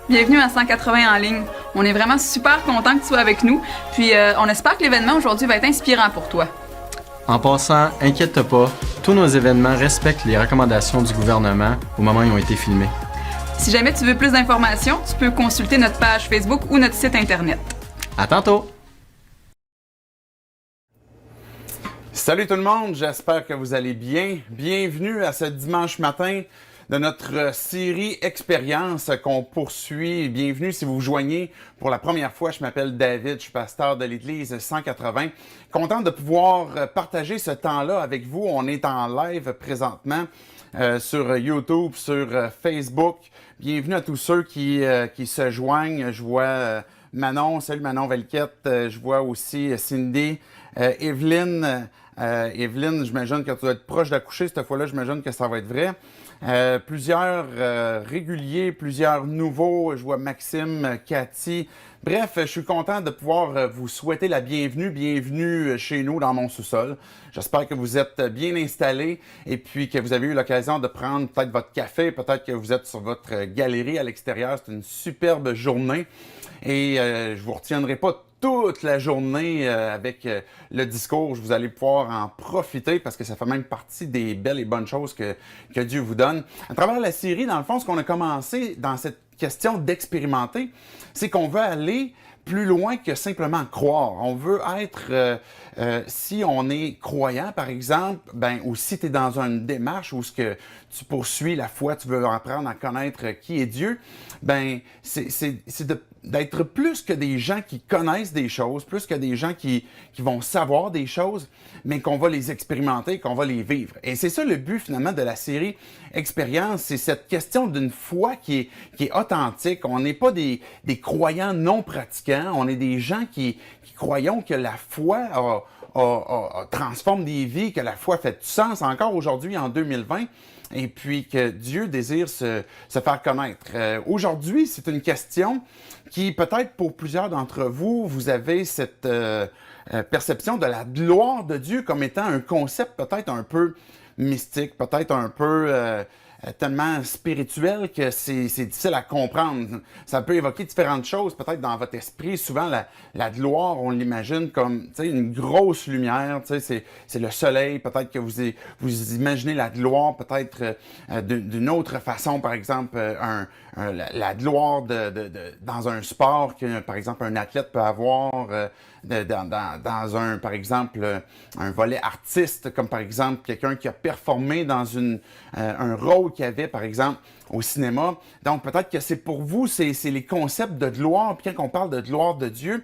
Bienvenue à 180 en ligne. On est vraiment super content que tu sois avec nous, puis on espère que l'événement aujourd'hui va être inspirant pour toi. En passant, inquiète-toi pas, tous nos événements respectent les recommandations du gouvernement au moment où ils ont été filmés. Si jamais tu veux plus d'informations, tu peux consulter notre page Facebook ou notre site Internet. À tantôt! Salut tout le monde, j'espère que vous allez bien. Bienvenue à ce dimanche matin de notre série Expérience qu'on poursuit. Bienvenue si vous vous joignez pour la première fois. Je m'appelle David, je suis pasteur de l'Église 180. Content de pouvoir partager ce temps-là avec vous. On est en live présentement sur YouTube, sur Facebook. Bienvenue à tous ceux qui se joignent. Je vois Manon, salut Manon Velquette. Je vois aussi Cindy, Evelyne. Evelyne, j'imagine que tu dois être proche d'accoucher cette fois-là. J'imagine que ça va être vrai. Plusieurs réguliers, plusieurs nouveaux. Je vois Maxime, Cathy. Bref, je suis content de pouvoir vous souhaiter la bienvenue. Bienvenue chez nous dans mon sous-sol. J'espère que vous êtes bien installés et puis que vous avez eu l'occasion de prendre peut-être votre café. Peut-être que vous êtes sur votre galerie à l'extérieur. C'est une superbe journée et je vous retiendrai pas toute la journée avec le discours. Vous allez pouvoir en profiter parce que ça fait même partie des belles et bonnes choses que Dieu vous donne. À travers la série, dans le fond, ce qu'on a commencé dans cette question d'expérimenter, c'est qu'on veut aller plus loin que simplement croire. On veut être, si on est croyant, par exemple, ou si tu es dans une démarche où ce que tu poursuis la foi, tu veux apprendre à connaître qui est Dieu, c'est d'être plus que des gens qui connaissent des choses, plus que des gens qui vont savoir des choses, mais qu'on va les expérimenter, qu'on va les vivre. Et c'est ça le but finalement de la série Expérience, c'est cette question d'une foi qui est authentique. On n'est pas des croyants non pratiquants, on est des gens qui croyons que la foi transforme des vies, que la foi fait du sens encore aujourd'hui en 2020. Et puis que Dieu désire se faire connaître. Aujourd'hui, c'est une question qui, peut-être pour plusieurs d'entre vous, vous avez cette perception de la gloire de Dieu comme étant un concept peut-être un peu mystique, peut-être un peu tellement spirituel que c'est difficile à comprendre. Ça peut évoquer différentes choses, peut-être dans votre esprit. Souvent, la gloire, on l'imagine comme une grosse lumière, c'est le soleil. Peut-être que vous imaginez la gloire peut-être d'une autre façon, par exemple, la gloire dans un sport que, par exemple, un athlète peut avoir dans un, par exemple, un volet artiste, comme par exemple quelqu'un qui a performé dans un rôle qu'il y avait, par exemple, au cinéma. Donc, peut-être que c'est pour vous, c'est les concepts de gloire. Puis quand on parle de gloire de Dieu,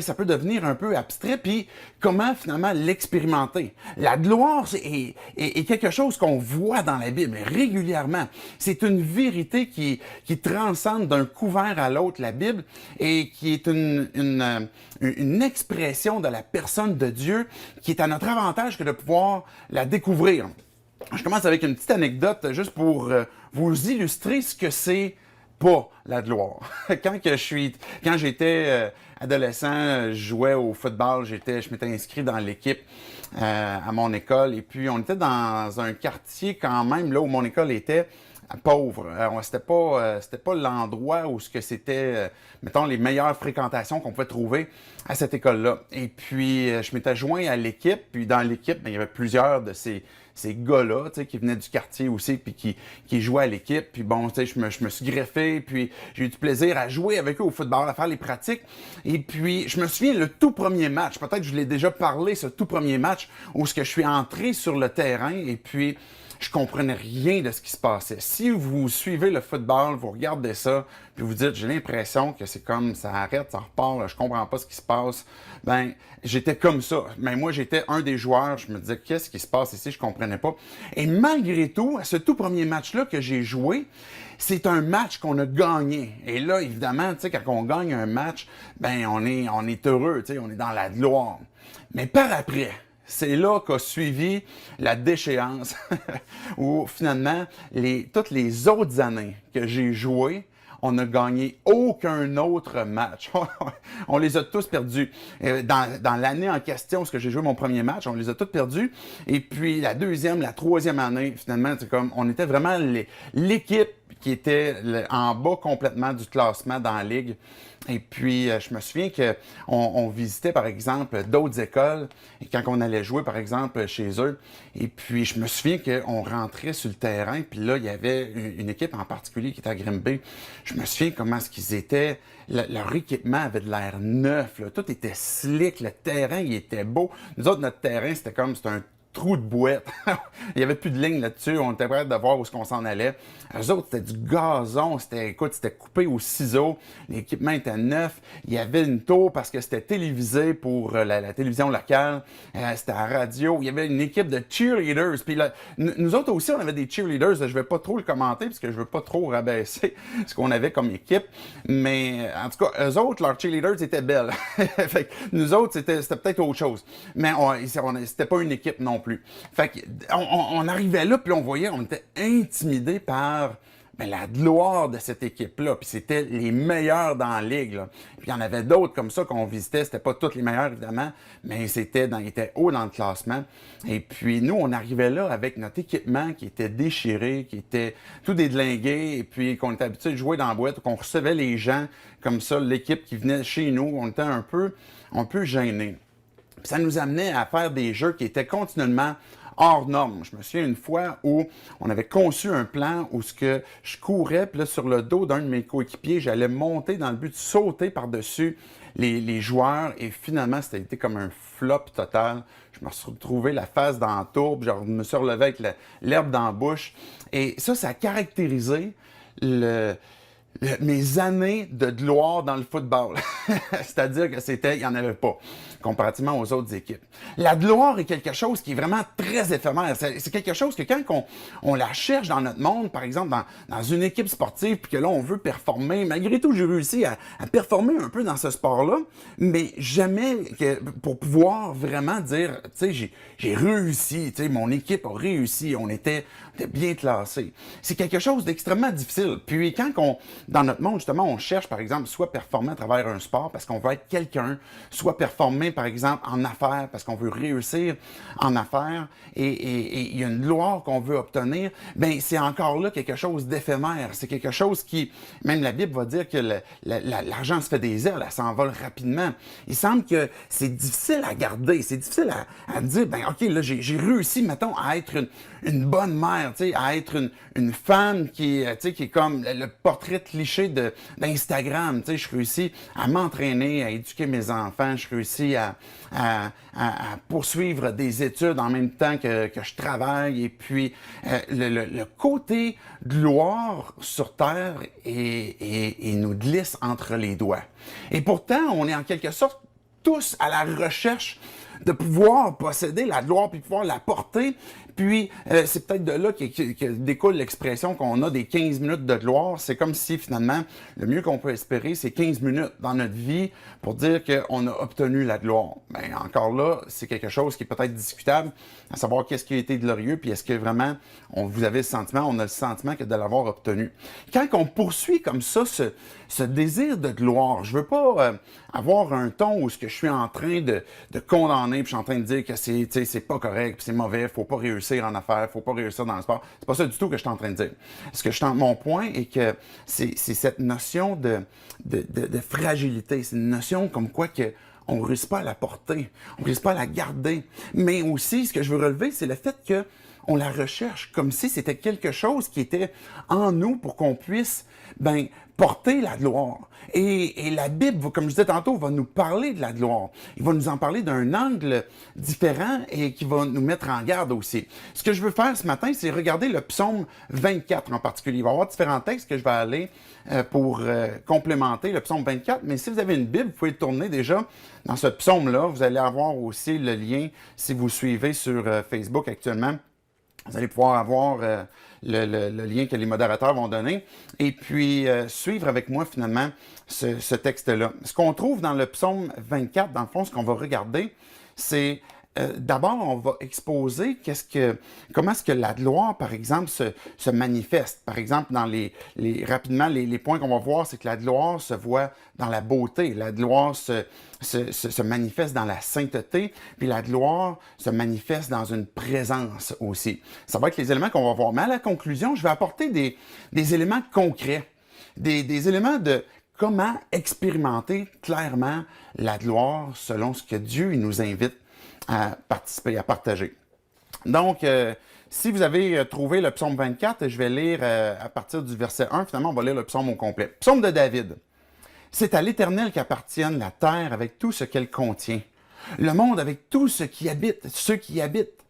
ça peut devenir un peu abstrait. Puis comment finalement l'expérimenter? La gloire est quelque chose qu'on voit dans la Bible régulièrement. C'est une vérité qui transcende d'un couvert à l'autre la Bible et qui est une expression de la personne de Dieu qui est à notre avantage que de pouvoir la découvrir. Je commence avec une petite anecdote juste pour vous illustrer ce que c'est pas la gloire. Quand j'étais adolescent, je jouais au football, je m'étais inscrit dans l'équipe à mon école et puis on était dans un quartier quand même là où mon école était pauvre. C'était pas l'endroit où c'était, mettons, les meilleures fréquentations qu'on pouvait trouver à cette école-là. Et puis, je m'étais joint à l'équipe. Puis, dans l'équipe, il y avait plusieurs de ces gars-là, qui venaient du quartier aussi, puis qui jouaient à l'équipe. Puis bon, je me suis greffé, puis j'ai eu du plaisir à jouer avec eux au football, à faire les pratiques. Et puis, je me souviens, le tout premier match, peut-être que je l'ai déjà parlé, ce tout premier match, où je suis entré sur le terrain, et puis je comprenais rien de ce qui se passait. Si vous suivez le football, vous regardez ça, puis vous dites, j'ai l'impression que c'est comme, ça arrête, ça repart, là, je comprends pas ce qui se passe. J'étais comme ça. Mais moi, j'étais un des joueurs, je me disais, qu'est-ce qui se passe ici, je comprenais pas. Et malgré tout, à ce tout premier match-là que j'ai joué, c'est un match qu'on a gagné. Et là, évidemment, quand on gagne un match, on est heureux, on est dans la gloire. Mais par après, c'est là qu'a suivi la déchéance où finalement, toutes les autres années que j'ai joué on n'a gagné aucun autre match. On les a tous perdus. Dans l'année en question, parce que j'ai joué mon premier match, on les a tous perdus. Et puis la deuxième, la troisième année, finalement, c'est comme on était vraiment l'équipe qui était en bas complètement du classement dans la ligue. Et puis, je me souviens qu'on visitait, par exemple, d'autres écoles, et quand on allait jouer, par exemple, chez eux, et puis je me souviens qu'on rentrait sur le terrain, puis là, il y avait une équipe en particulier qui était à Grimby. Je me souviens comment est-ce qu'ils étaient, leur équipement avait de l'air neuf, là. Tout était slick, le terrain, il était beau. Nous autres, notre terrain, c'était un trou de boîte. Il n'y avait plus de ligne là-dessus. On était prêts de voir où est-ce qu'on s'en allait. Eux autres, c'était du gazon. C'était coupé au ciseau. L'équipement était neuf. Il y avait une tour parce que c'était télévisé pour la télévision locale. C'était à la radio. Il y avait une équipe de cheerleaders. Puis là, nous autres aussi, on avait des cheerleaders. Je vais pas trop le commenter parce que je veux pas trop rabaisser ce qu'on avait comme équipe. Mais en tout cas, eux autres, leurs cheerleaders étaient belles. Fait que nous autres, c'était peut-être autre chose. Mais c'était pas une équipe non plus. Fait qu'on arrivait là, puis on voyait, on était intimidés par la gloire de cette équipe-là. Puis c'était les meilleurs dans la ligue, là. Puis il y en avait d'autres comme ça qu'on visitait. C'était pas tous les meilleurs, évidemment, mais ils étaient haut dans le classement. Et puis nous, on arrivait là avec notre équipement qui était déchiré, qui était tout déglingué, et puis qu'on était habitué de jouer dans la boîte, qu'on recevait les gens comme ça, l'équipe qui venait chez nous. On était un peu gênés. Puis ça nous amenait à faire des jeux qui étaient continuellement hors normes. Je me souviens une fois où on avait conçu un plan où je courais, puis là, sur le dos d'un de mes coéquipiers, j'allais monter dans le but de sauter par-dessus les joueurs, et finalement, c'était été comme un flop total. Je me suis retrouvé la face dans la tourbe, je me suis relevé avec l'herbe dans la bouche, et ça a caractérisé mes années de gloire dans le football. C'est-à-dire que il n'y en avait pas, comparativement aux autres équipes. La gloire est quelque chose qui est vraiment très éphémère. C'est quelque chose que quand on la cherche dans notre monde, par exemple, dans une équipe sportive, puis que là, on veut performer, malgré tout, j'ai réussi à performer un peu dans ce sport-là, mais jamais pour pouvoir vraiment dire, tu sais, j'ai réussi, tu sais, mon équipe a réussi, on était bien classés. C'est quelque chose d'extrêmement difficile. Puis quand dans notre monde, justement, on cherche, par exemple, soit performer à travers un sport parce qu'on veut être quelqu'un, soit performer, par exemple, en affaires parce qu'on veut réussir en affaires, et il y a une gloire qu'on veut obtenir, ben c'est encore là quelque chose d'éphémère. C'est quelque chose qui, même la Bible va dire que l'argent se fait des ailes, elle s'envole rapidement. Il semble que c'est difficile à garder, c'est difficile à dire, ben ok, là, j'ai réussi, mettons, à être une bonne mère, tu sais, à être une femme qui est comme le portrait cliché d'Instagram, tu sais, je réussis à m'entraîner, à éduquer mes enfants, je réussis à poursuivre des études en même temps que je travaille, et puis le côté gloire sur terre et nous glisse entre les doigts. Et pourtant, on est en quelque sorte tous à la recherche de pouvoir posséder la gloire puis pouvoir la porter. Puis, c'est peut-être de là que découle l'expression qu'on a des 15 minutes de gloire. C'est comme si, finalement, le mieux qu'on peut espérer, c'est 15 minutes dans notre vie pour dire qu'on a obtenu la gloire. Ben, encore là, c'est quelque chose qui est peut-être discutable, à savoir qu'est-ce qui a été glorieux, puis est-ce que vraiment, vous avez le sentiment, on a le sentiment que de l'avoir obtenu. Quand on poursuit comme ça ce désir de gloire, je veux pas avoir un ton où je suis en train de condamner, puis je suis en train de dire que c'est pas correct, puis c'est mauvais, faut pas réussir en affaires, faut pas réussir dans le sport. C'est pas ça du tout que je suis en train de dire. Mon point est que c'est cette notion de fragilité, c'est une notion comme quoi que on ne réussit pas à la porter, on ne réussit pas à la garder. Mais aussi, ce que je veux relever, c'est le fait que on la recherche comme si c'était quelque chose qui était en nous pour qu'on puisse porter la gloire. Et la Bible, comme je disais tantôt, va nous parler de la gloire. Il va nous en parler d'un angle différent et qui va nous mettre en garde aussi. Ce que je veux faire ce matin, c'est regarder le psaume 24 en particulier. Il va y avoir différents textes que je vais aller pour complémenter le psaume 24. Mais si vous avez une Bible, vous pouvez le tourner déjà dans ce psaume-là. Vous allez avoir aussi le lien si vous suivez sur Facebook actuellement. Vous allez pouvoir avoir le lien que les modérateurs vont donner et puis suivre avec moi finalement ce texte-là. Ce qu'on trouve dans le psaume 24, dans le fond, ce qu'on va regarder, c'est d'abord, on va exposer comment est-ce que la gloire, par exemple, se manifeste. Par exemple, dans rapidement, les points qu'on va voir, c'est que la gloire se voit dans la beauté. La gloire se manifeste dans la sainteté, puis la gloire se manifeste dans une présence aussi. Ça va être les éléments qu'on va voir. Mais à la conclusion, je vais apporter des éléments concrets, des éléments de comment expérimenter clairement la gloire selon ce que Dieu il nous invite à participer, à partager. Donc, si vous avez trouvé le psaume 24, je vais lire à partir du verset 1. Finalement, on va lire le psaume au complet. Psaume de David. C'est à l'Éternel qu'appartiennent la terre avec tout ce qu'elle contient, le monde avec tout ce qui habite, ceux qui y habitent.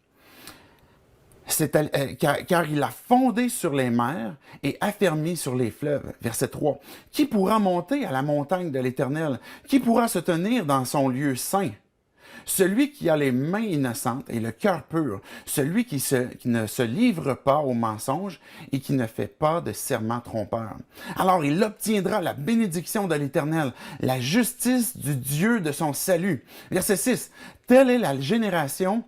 Car il a fondé sur les mers et affermi sur les fleuves. Verset 3. Qui pourra monter à la montagne de l'Éternel? Qui pourra se tenir dans son lieu saint? Celui qui a les mains innocentes et le cœur pur, celui qui ne se livre pas au mensonge et qui ne fait pas de serment trompeur. Alors il obtiendra la bénédiction de l'Éternel, la justice du Dieu de son salut. Verset 6. Telle est la génération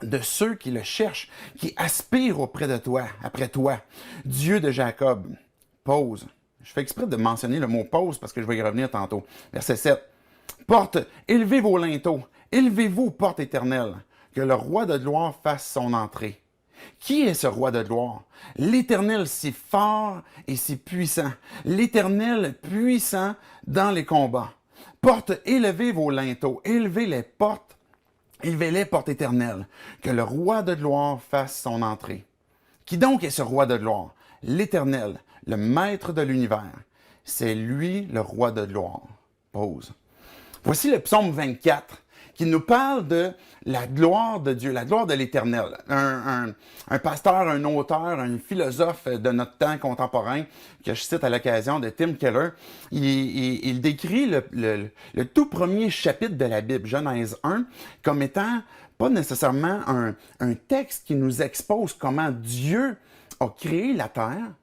de ceux qui le cherchent, qui aspirent auprès de toi, après toi, Dieu de Jacob. Pause. Je fais exprès de mentionner le mot pause parce que je vais y revenir tantôt. Verset 7. Porte, élevez vos linteaux, élevez-vous, porte éternelle, que le roi de gloire fasse son entrée. Qui est ce roi de gloire? L'Éternel si fort et si puissant, l'Éternel puissant dans les combats. Porte, élevez vos linteaux, élevez-les, portes éternelles, que le roi de gloire fasse son entrée. Qui donc est ce roi de gloire? L'Éternel, le maître de l'univers. C'est lui le roi de gloire. Pause. Voici le psaume 24 qui nous parle de la gloire de Dieu, la gloire de l'Éternel. Un pasteur, un auteur, un philosophe de notre temps contemporain, que je cite à l'occasion de Tim Keller, il décrit le tout premier chapitre de la Bible, Genèse 1, comme étant pas nécessairement un texte qui nous expose comment Dieu a créé la terre,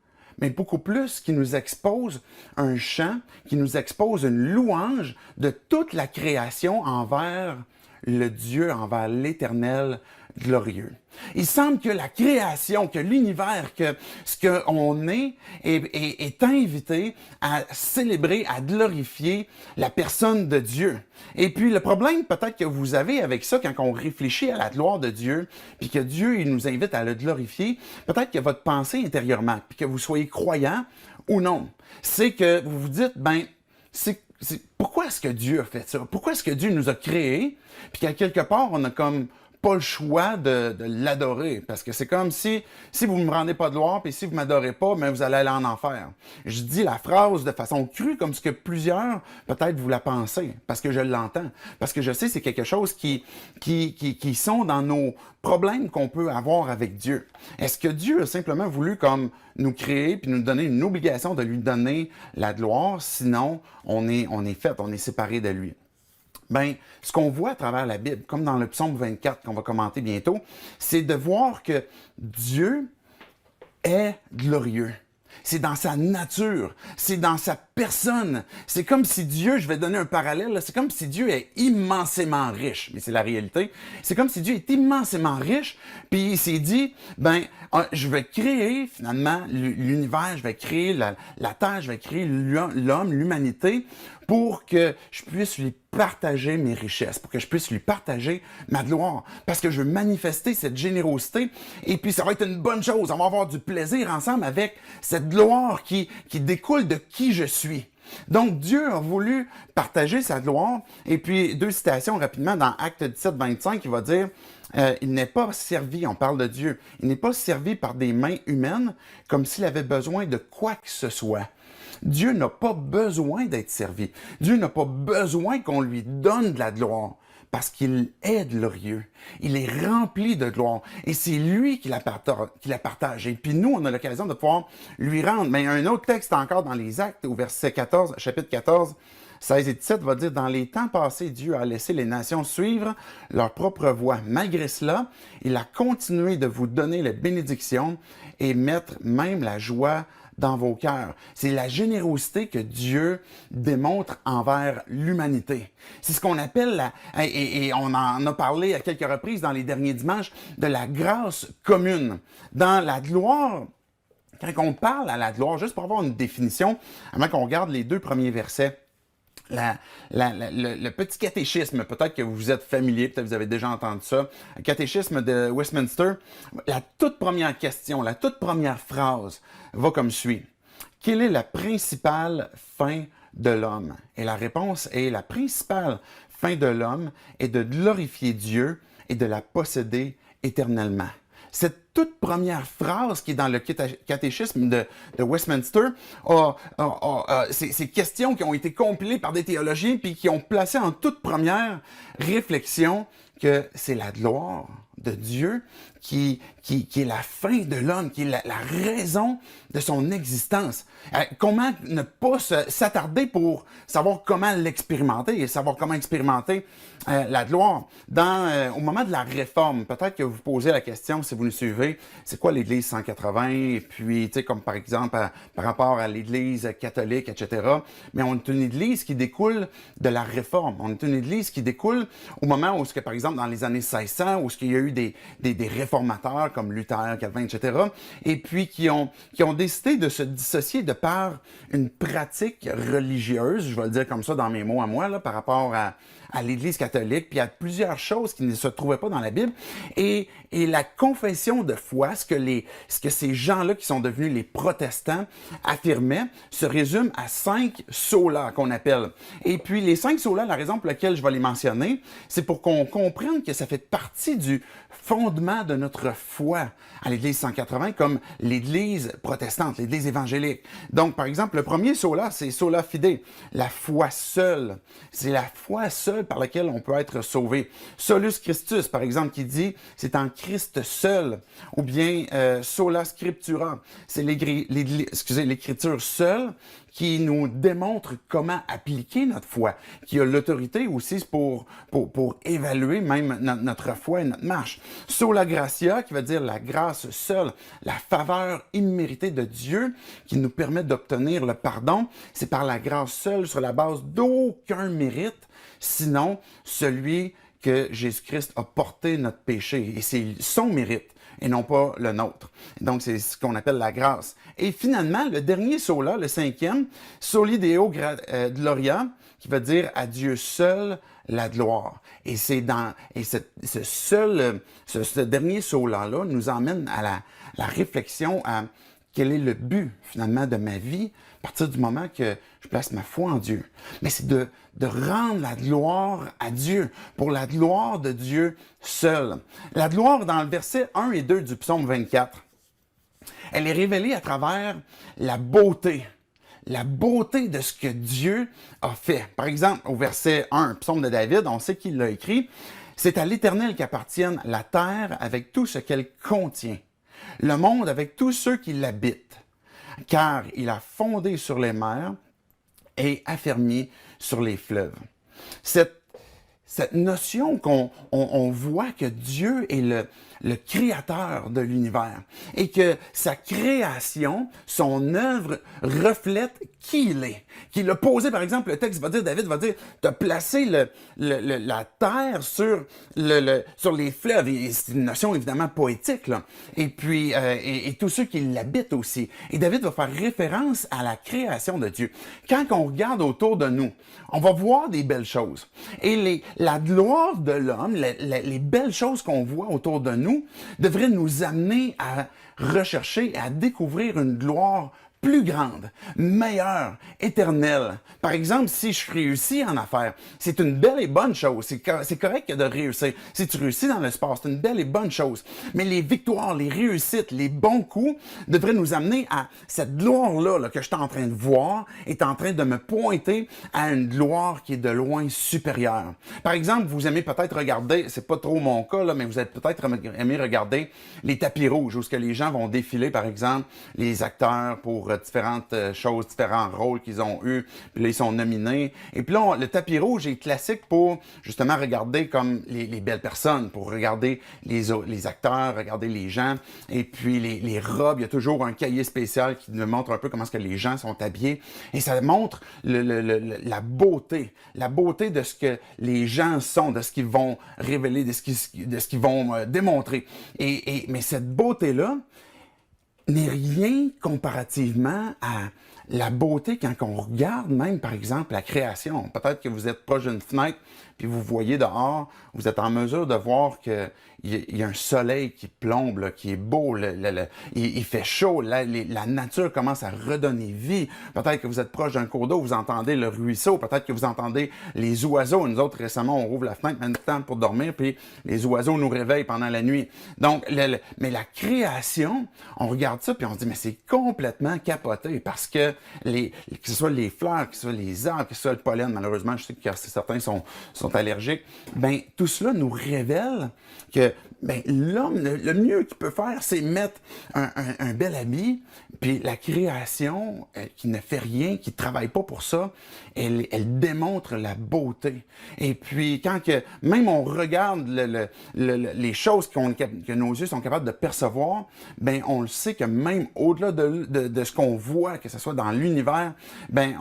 mais beaucoup plus qui nous expose un chant, qui nous expose une louange de toute la création envers le Dieu, envers l'Éternel glorieux. Il semble que la création, que l'univers, que ce qu'on est invité à célébrer, à glorifier la personne de Dieu. Et puis le problème peut-être que vous avez avec ça quand on réfléchit à la gloire de Dieu, puis que Dieu il nous invite à le glorifier, peut-être que votre pensée intérieurement, puis que vous soyez croyant ou non, c'est que vous vous dites, pourquoi est-ce que Dieu a fait ça? Pourquoi est-ce que Dieu nous a créés? Puis qu'à quelque part, on a comme pas le choix de l'adorer. Parce que c'est comme si vous ne me rendez pas de gloire, puis si vous ne m'adorez pas, mais vous allez aller en enfer. Je dis la phrase de façon crue, comme ce que plusieurs, peut-être, vous la pensez, parce que je l'entends. Parce que je sais c'est quelque chose qui sont dans nos problèmes qu'on peut avoir avec Dieu. Est-ce que Dieu a simplement voulu comme nous créer, puis nous donner une obligation de lui donner la gloire, sinon on est séparé de lui? Ce qu'on voit à travers la Bible, comme dans le psaume 24 qu'on va commenter bientôt, c'est de voir que Dieu est glorieux. C'est dans sa nature, c'est dans sa personne. C'est comme si Dieu, je vais donner un parallèle, c'est comme si Dieu est immensément riche, mais c'est la réalité. C'est comme si Dieu est immensément riche, puis il s'est dit, je vais créer finalement l'univers, je vais créer la terre, je vais créer l'homme, l'humanité, pour que je puisse lui partager mes richesses, pour que je puisse lui partager ma gloire, parce que je veux manifester cette générosité, et puis ça va être une bonne chose, on va avoir du plaisir ensemble avec cette gloire qui découle de qui je suis. Donc Dieu a voulu partager sa gloire, et puis 2 citations rapidement dans Actes 17, 25, qui va dire il n'est pas servi, on parle de Dieu, il n'est pas servi par des mains humaines comme s'il avait besoin de quoi que ce soit. Dieu n'a pas besoin d'être servi. Dieu n'a pas besoin qu'on lui donne de la gloire parce qu'il est glorieux. Il est rempli de gloire et c'est lui qui la partage. Et puis nous, on a l'occasion de pouvoir lui rendre. Mais un autre texte encore dans les Actes, au verset 14, chapitre 14, 16 et 17 va dire « Dans les temps passés, Dieu a laissé les nations suivre leur propre voie. Malgré cela, il a continué de vous donner les bénédictions et mettre même la joie dans vos cœurs. C'est la générosité que Dieu démontre envers l'humanité. C'est ce qu'on appelle, et on en a parlé à quelques reprises dans les derniers dimanches, de la grâce commune. Dans la gloire, quand on parle à la gloire, juste pour avoir une définition, avant qu'on regarde les 2 premiers versets, le petit catéchisme, peut-être que vous êtes familier, peut-être que vous avez déjà entendu ça, le catéchisme de Westminster, la toute première question, la toute première phrase va comme suit. Quelle est la principale fin de l'homme? Et la réponse est la principale fin de l'homme est de glorifier Dieu et de la posséder éternellement. Cette toute première phrase qui est dans le catéchisme de Westminster, ces questions qui ont été compilées par des théologiens puis qui ont placé en toute première réflexion que c'est la gloire de Dieu qui est la fin de l'homme, qui est la raison de son existence. Comment ne pas s'attarder pour savoir comment l'expérimenter et savoir comment expérimenter la gloire. Au moment de la Réforme, peut-être que vous posez la question, si vous nous suivez, c'est quoi l'Église 180? Et puis, tu sais, comme par exemple, par rapport à l'Église catholique, etc. Mais on est une Église qui découle de la Réforme. On est une Église qui découle au moment où, par exemple, dans les années 1600, où il y a eu des réformateurs comme Luther, Calvin, etc., et puis qui ont décidé de se dissocier de par une pratique religieuse, je vais le dire comme ça dans mes mots à moi, là, par rapport à l'Église catholique, puis à plusieurs choses qui ne se trouvaient pas dans la Bible, et la confession de foi, ce que ces gens-là qui sont devenus les protestants affirmaient, se résume à 5 solas qu'on appelle. Et puis les 5 solas, la raison pour laquelle je vais les mentionner, c'est pour qu'on comprenne que ça fait partie du fondement de notre foi à l'Église 180 comme l'Église protestante, l'Église évangélique. Donc, par exemple, le premier sola, c'est sola fide, la foi seule. C'est la foi seule par laquelle on peut être sauvé. Solus Christus, par exemple, qui dit c'est en Christ seul. Ou bien sola scriptura, c'est l'écriture seule qui nous démontre comment appliquer notre foi, qui a l'autorité aussi pour évaluer même notre foi et notre marche. Sola gratia, qui veut dire la grâce seule, la faveur imméritée de Dieu qui nous permet d'obtenir le pardon. C'est par la grâce seule, sur la base d'aucun mérite, sinon celui que Jésus-Christ a porté notre péché. Et c'est son mérite et non pas le nôtre. Donc, c'est ce qu'on appelle la grâce. Et finalement, le dernier sola, le 5e, Soli Deo Gloria, qui veut dire à Dieu seul la gloire. Et ce dernier sola-là nous emmène à la réflexion à quel est le but, finalement, de ma vie à partir du moment que je place ma foi en Dieu. Mais c'est de rendre la gloire à Dieu, pour la gloire de Dieu seul. La gloire, dans le verset 1 et 2 du psaume 24, elle est révélée à travers la beauté de ce que Dieu a fait. Par exemple, au verset 1, psaume de David, on sait qu'il l'a écrit, « C'est à l'Éternel qu'appartiennent la terre avec tout ce qu'elle contient, le monde avec tous ceux qui l'habitent, car il a fondé sur les mers et affermi sur les fleuves. » Cette notion qu'on voit que Dieu est le créateur de l'univers et que sa création, son œuvre, reflète qui il est. Qu'il a posé, par exemple, le texte va dire, David va dire, t'as placé la terre sur les fleuves. Et c'est une notion évidemment poétique, là. Et puis, et tous ceux qui l'habitent aussi. Et David va faire référence à la création de Dieu. Quand on regarde autour de nous, on va voir des belles choses. Et la gloire de l'homme, les belles choses qu'on voit autour de nous, devraient nous amener à rechercher et à découvrir une gloire plus grande, meilleure, éternelle. Par exemple, si je réussis en affaires, c'est une belle et bonne chose. C'est correct de réussir. Si tu réussis dans le sport, c'est une belle et bonne chose. Mais les victoires, les réussites, les bons coups devraient nous amener à cette gloire-là que je suis en train de voir, est en train de me pointer à une gloire qui est de loin supérieure. Par exemple, vous aimez peut-être regarder, c'est pas trop mon cas, là, mais vous allez peut-être aimer regarder les tapis rouges où ce que les gens vont défiler, par exemple, les acteurs pour pour différentes choses, différents rôles qu'ils ont eus. Puis là, ils sont nominés. Et puis là, le tapis rouge est classique pour justement regarder comme les belles personnes, pour regarder les acteurs, regarder les gens. Et puis les robes, il y a toujours un cahier spécial qui nous montre un peu comment est-ce que les gens sont habillés. Et ça montre la beauté de ce que les gens sont, de ce qu'ils vont révéler, de ce qu'ils vont démontrer. Mais cette beauté-là n'est rien comparativement à la beauté quand on regarde même, par exemple, la création. Peut-être que vous êtes proche d'une fenêtre, puis vous voyez dehors, vous êtes en mesure de voir qu'il y a un soleil qui plombe, là, qui est beau, il fait chaud, la nature commence à redonner vie. Peut-être que vous êtes proche d'un cours d'eau, vous entendez le ruisseau, peut-être que vous entendez les oiseaux. Nous autres, récemment, on rouvre la fenêtre maintenant pour dormir, puis les oiseaux nous réveillent pendant la nuit. Donc, mais la création, on regarde ça, puis on se dit, mais c'est complètement capoté, parce que que ce soit les fleurs, que ce soit les arbres, que ce soit le pollen, malheureusement, je sais que certains sont allergiques, ben tout cela nous révèle que l'homme, le mieux qu'il peut faire, c'est mettre un bel habit, puis la création, qui ne fait rien, qui ne travaille pas pour ça, elle démontre la beauté. Et puis, quand même on regarde les choses que nos yeux sont capables de percevoir, ben on le sait que même au-delà de ce qu'on voit, que ce soit dans l'univers, ben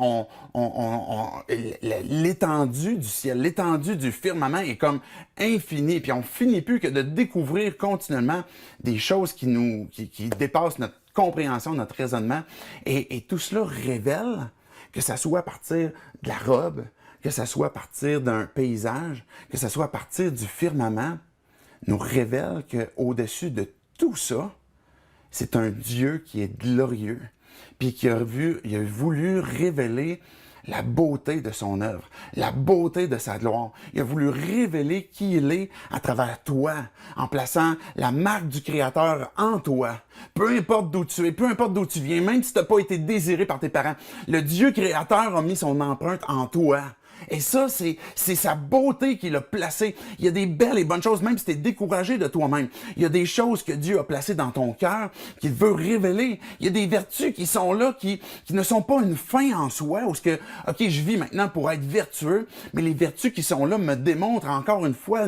l'étendue du ciel, l'étendue du firmament est comme infinie, puis on finit plus que de découvrir continuellement des choses qui dépassent notre compréhension, notre raisonnement, et tout cela révèle, que ça soit à partir de la robe, que ça soit à partir d'un paysage, que ça soit à partir du firmament, nous révèle qu'au-dessus de tout ça, c'est un Dieu qui est glorieux, puis il a voulu révéler la beauté de son œuvre, la beauté de sa gloire. Il a voulu révéler qui il est à travers toi, en plaçant la marque du Créateur en toi. Peu importe d'où tu es, peu importe d'où tu viens, même si tu n'as pas été désiré par tes parents, le Dieu Créateur a mis son empreinte en toi. Et ça, c'est sa beauté qu'il a placée. Il y a des belles et bonnes choses, même si tu es découragé de toi-même. Il y a des choses que Dieu a placées dans ton cœur, qu'il veut révéler. Il y a des vertus qui sont là, qui ne sont pas une fin en soi, où OK, je vis maintenant pour être vertueux, mais les vertus qui sont là me démontrent encore une fois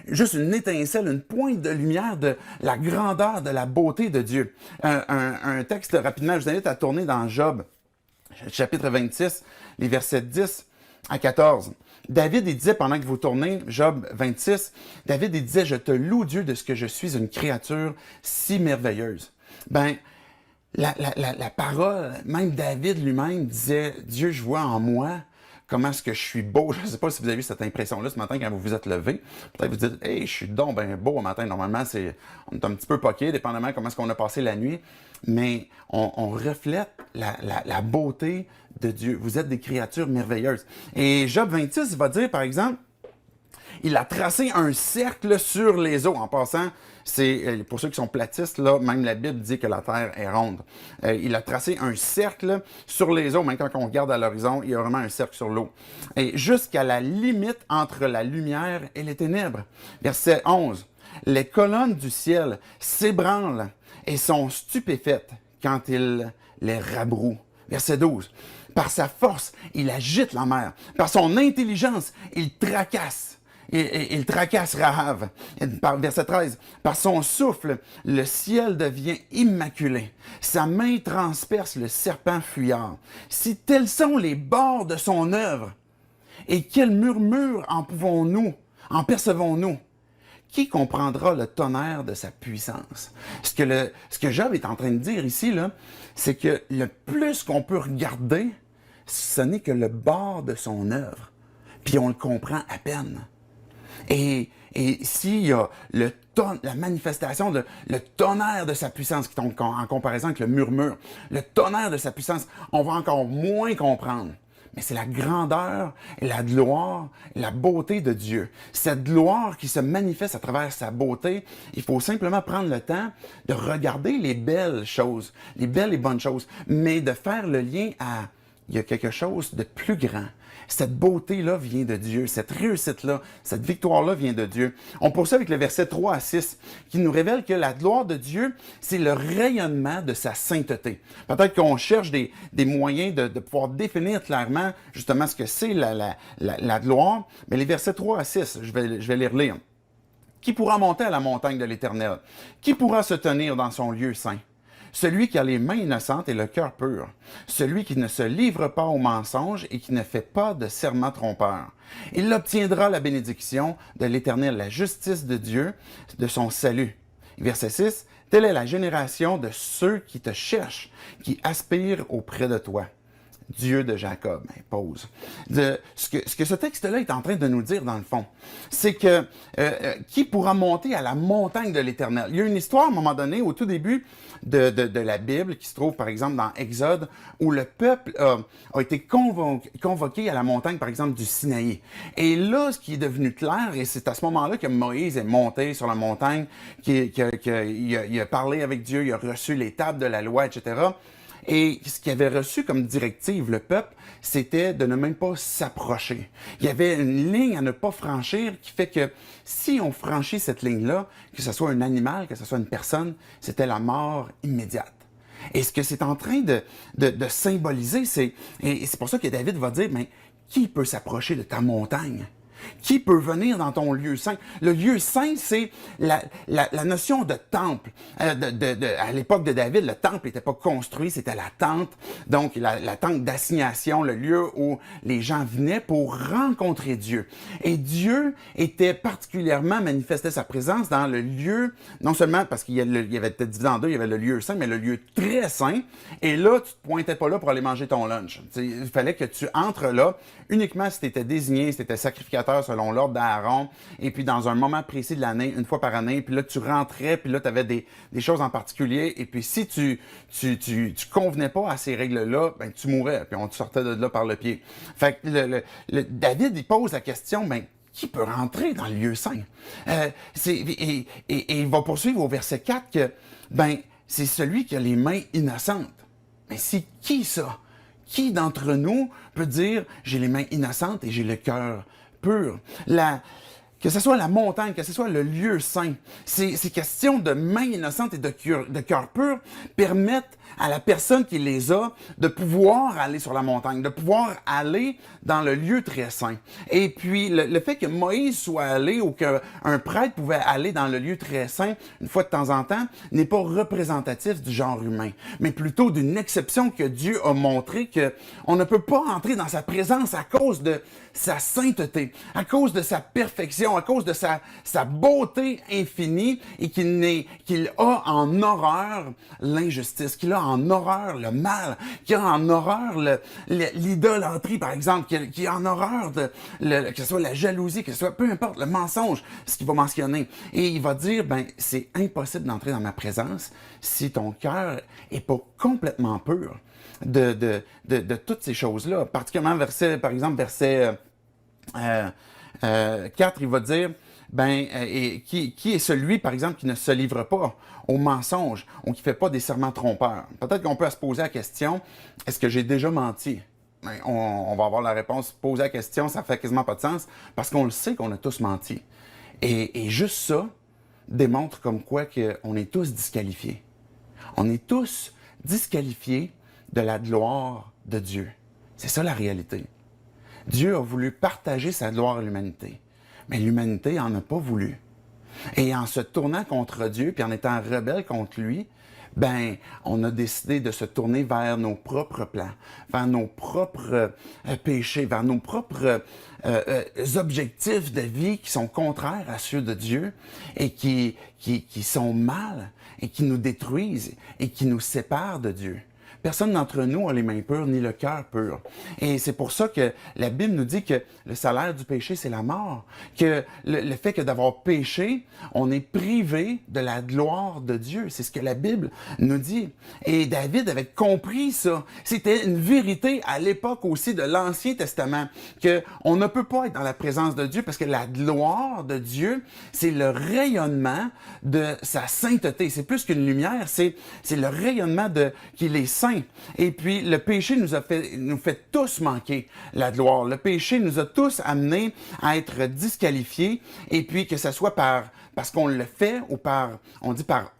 juste une étincelle, une pointe de lumière de la grandeur, de la beauté de Dieu. Un texte rapidement, je vous invite à tourner dans Job, chapitre 26, les versets 10 à 14. David, il disait, pendant que vous tournez, Job 26, David, il disait, « Je te loue, Dieu, de ce que je suis une créature si merveilleuse. » La parole, même David lui-même disait, « Dieu, je vois en moi comment est-ce que je suis beau. » Je ne sais pas si vous avez eu cette impression-là ce matin quand vous vous êtes levé. Peut-être vous dites, « Hey, je suis donc ben beau au matin. » Normalement, on est un petit peu poqué, dépendamment comment est-ce qu'on a passé la nuit. Mais on reflète la beauté de Dieu. Vous êtes des créatures merveilleuses. Et Job 26 va dire, par exemple, il a tracé un cercle sur les eaux. En passant, c'est pour ceux qui sont platistes, là, même la Bible dit que la terre est ronde. Il a tracé un cercle sur les eaux. Même quand on regarde à l'horizon, il y a vraiment un cercle sur l'eau. Et jusqu'à la limite entre la lumière et les ténèbres. Verset 11. Les colonnes du ciel s'ébranlent et sont stupéfaites quand il les rabroue. Verset 12. Par sa force, il agite la mer. Par son intelligence, il tracasse. Il tracasse Rahab. Verset 13. Par son souffle, le ciel devient immaculé. Sa main transperce le serpent fuyard. Si tels sont les bords de son œuvre, et quel murmure en percevons-nous? Qui comprendra le tonnerre de sa puissance? Ce que Job est en train de dire ici, là, c'est que le plus qu'on peut regarder, ce n'est que le bord de son œuvre. Puis on le comprend à peine. Et s'il y a la manifestation, le tonnerre de sa puissance, qui est en comparaison avec le murmure, le tonnerre de sa puissance, on va encore moins comprendre. Mais c'est la grandeur et la gloire, et la beauté de Dieu. Cette gloire qui se manifeste à travers sa beauté, il faut simplement prendre le temps de regarder les belles choses, les belles et bonnes choses, mais de faire le lien à il y a quelque chose de plus grand. Cette beauté-là vient de Dieu. Cette réussite-là, cette victoire-là vient de Dieu. On poursuit avec le verset 3 à 6 qui nous révèle que la gloire de Dieu, c'est le rayonnement de sa sainteté. Peut-être qu'on cherche des moyens de pouvoir définir clairement justement ce que c'est la gloire, mais les versets 3 à 6, je vais les relire. Qui pourra monter à la montagne de l'Éternel? Qui pourra se tenir dans son lieu saint? Celui qui a les mains innocentes et le cœur pur. Celui qui ne se livre pas au mensonge et qui ne fait pas de serment trompeur. Il obtiendra la bénédiction de l'Éternel, la justice de Dieu, de son salut. Verset 6. Telle est la génération de ceux qui te cherchent, qui aspirent auprès de toi. Dieu de Jacob, pause. Ce que ce texte-là est en train de nous dire, dans le fond, c'est que qui pourra monter à la montagne de l'Éternel? Il y a une histoire, à un moment donné, au tout début de la Bible, qui se trouve, par exemple, dans Exode, où le peuple a été convoqué à la montagne, par exemple, du Sinaï. Et là, ce qui est devenu clair, et c'est à ce moment-là que Moïse est monté sur la montagne, il a parlé avec Dieu, il a reçu les tables de la loi, etc., et ce qu'il avait reçu comme directive, le peuple, c'était de ne même pas s'approcher. Il y avait une ligne à ne pas franchir qui fait que si on franchit cette ligne-là, que ce soit un animal, que ce soit une personne, c'était la mort immédiate. Et ce que c'est en train de symboliser, et c'est pour ça que David va dire, mais qui peut s'approcher de ta montagne? Qui peut venir dans ton lieu saint? Le lieu saint, c'est la notion de temple. À l'époque de David, le temple n'était pas construit, c'était la tente. Donc, la tente d'assignation, le lieu où les gens venaient pour rencontrer Dieu. Et Dieu était particulièrement manifestait sa présence dans le lieu, non seulement parce qu'il y avait peut-être divisé en deux, il y avait le lieu saint, mais le lieu très saint. Et là, tu te pointais pas là pour aller manger ton lunch. Il fallait que tu entres là uniquement si tu étais désigné, si tu étais sacrificateur selon l'ordre d'Aaron, et puis dans un moment précis de l'année, une fois par année, puis là, tu rentrais, puis là, tu avais des choses en particulier, et puis si tu convenais pas à ces règles-là, ben tu mourais, puis on te sortait de là par le pied. Fait que David, il pose la question, ben, qui peut rentrer dans le lieu saint? Et il va poursuivre au verset 4 que, ben, c'est celui qui a les mains innocentes. Mais c'est qui ça? Qui d'entre nous peut dire « j'ai les mains innocentes et j'ai le cœur pur ». Que ce soit la montagne, que ce soit le lieu saint, ces questions de mains innocentes et de cœur pur permettent à la personne qui les a de pouvoir aller sur la montagne, de pouvoir aller dans le lieu très saint. Et puis, le fait que Moïse soit allé ou qu'un prêtre pouvait aller dans le lieu très saint une fois de temps en temps n'est pas représentatif du genre humain, mais plutôt d'une exception que Dieu a montré qu'on ne peut pas entrer dans sa présence à cause de sa sainteté, à cause de sa perfection, à cause de sa beauté infinie et qu'il a en horreur l'injustice, qu'il a en horreur le mal, qu'il a en horreur l'idolâtrie, par exemple, qu'il a en horreur que ce soit la jalousie, que ce soit peu importe le mensonge, ce qu'il va mentionner. Et il va dire, ben, c'est impossible d'entrer dans ma présence si ton cœur est pas complètement pur de toutes ces choses-là. Particulièrement verset 4, il va dire, ben, qui est celui, par exemple, qui ne se livre pas au mensonge ou qui ne fait pas des serments trompeurs? Peut-être qu'on peut se poser la question, est-ce que j'ai déjà menti? Ben, on va avoir la réponse, poser la question, ça fait quasiment pas de sens, parce qu'on le sait qu'on a tous menti. Et juste ça démontre comme quoi qu'on est tous disqualifiés. On est tous disqualifiés de la gloire de Dieu. C'est ça la réalité. Dieu a voulu partager sa gloire à l'humanité, mais l'humanité n'en a pas voulu. Et en se tournant contre Dieu, puis en étant rebelle contre lui, ben, on a décidé de se tourner vers nos propres plans, vers nos propres péchés, vers nos propres objectifs de vie qui sont contraires à ceux de Dieu et qui sont mal et qui nous détruisent et qui nous séparent de Dieu. Personne d'entre nous a les mains pures ni le cœur pur. Et c'est pour ça que la Bible nous dit que le salaire du péché, c'est la mort. Que le fait que d'avoir péché, on est privé de la gloire de Dieu. C'est ce que la Bible nous dit. Et David avait compris ça. C'était une vérité à l'époque aussi de l'Ancien Testament, qu'on ne peut pas être dans la présence de Dieu parce que la gloire de Dieu, c'est le rayonnement de sa sainteté. C'est plus qu'une lumière, c'est le rayonnement qu'il est saint. Et puis, le péché nous fait tous manquer la gloire. Le péché nous a tous amenés à être disqualifiés. Et puis, que ce soit parce qu'on le fait ou par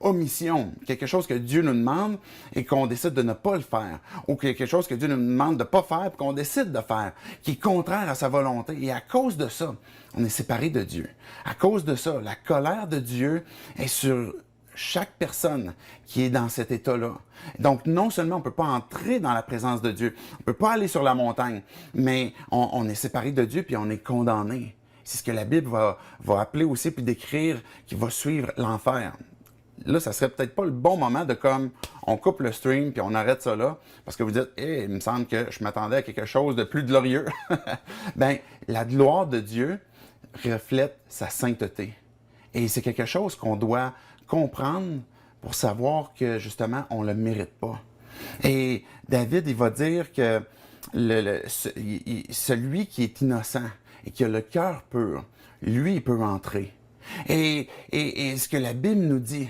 omission. Quelque chose que Dieu nous demande et qu'on décide de ne pas le faire. Ou quelque chose que Dieu nous demande de ne pas faire et qu'on décide de faire, qui est contraire à sa volonté. Et à cause de ça, on est séparé de Dieu. À cause de ça, la colère de Dieu est sur chaque personne qui est dans cet état-là. Donc, non seulement on ne peut pas entrer dans la présence de Dieu, on ne peut pas aller sur la montagne, mais on est séparé de Dieu puis on est condamné. C'est ce que la Bible va appeler aussi puis décrire qui va suivre l'enfer. Là, ça serait peut-être pas le bon moment de comme on coupe le stream puis on arrête ça là parce que vous dites il me semble que je m'attendais à quelque chose de plus glorieux. Ben, la gloire de Dieu reflète sa sainteté. Et c'est quelque chose qu'on doit comprendre pour savoir que, justement, on ne le mérite pas. Et David, il va dire que celui qui est innocent et qui a le cœur pur, lui, il peut entrer. Et ce que la Bible nous dit,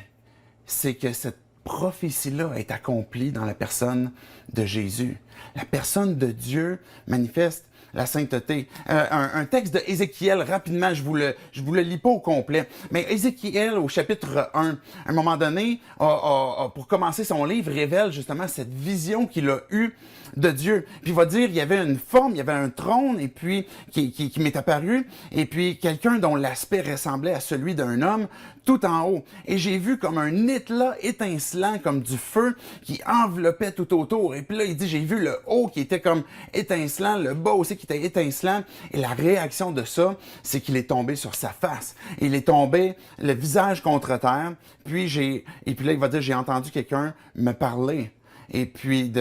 c'est que cette prophétie-là est accomplie dans la personne de Jésus. La personne de Dieu manifeste la sainteté. Un texte de Ézéchiel, rapidement, je vous le lis pas au complet, mais Ézéchiel, au chapitre 1, à un moment donné, pour commencer son livre, révèle justement cette vision qu'il a eue de Dieu. Puis il va dire, il y avait une forme, il y avait un trône, et puis qui m'est apparu, et puis quelqu'un dont l'aspect ressemblait à celui d'un homme, tout en haut. Et j'ai vu comme un éclat étincelant, comme du feu, qui enveloppait tout autour. Et puis là, il dit, j'ai vu le haut qui était comme étincelant, le bas aussi qui était étincelant. Et la réaction de ça, c'est qu'il est tombé sur sa face. Il est tombé le visage contre terre. Puis là, il va dire, j'ai entendu quelqu'un me parler. Et puis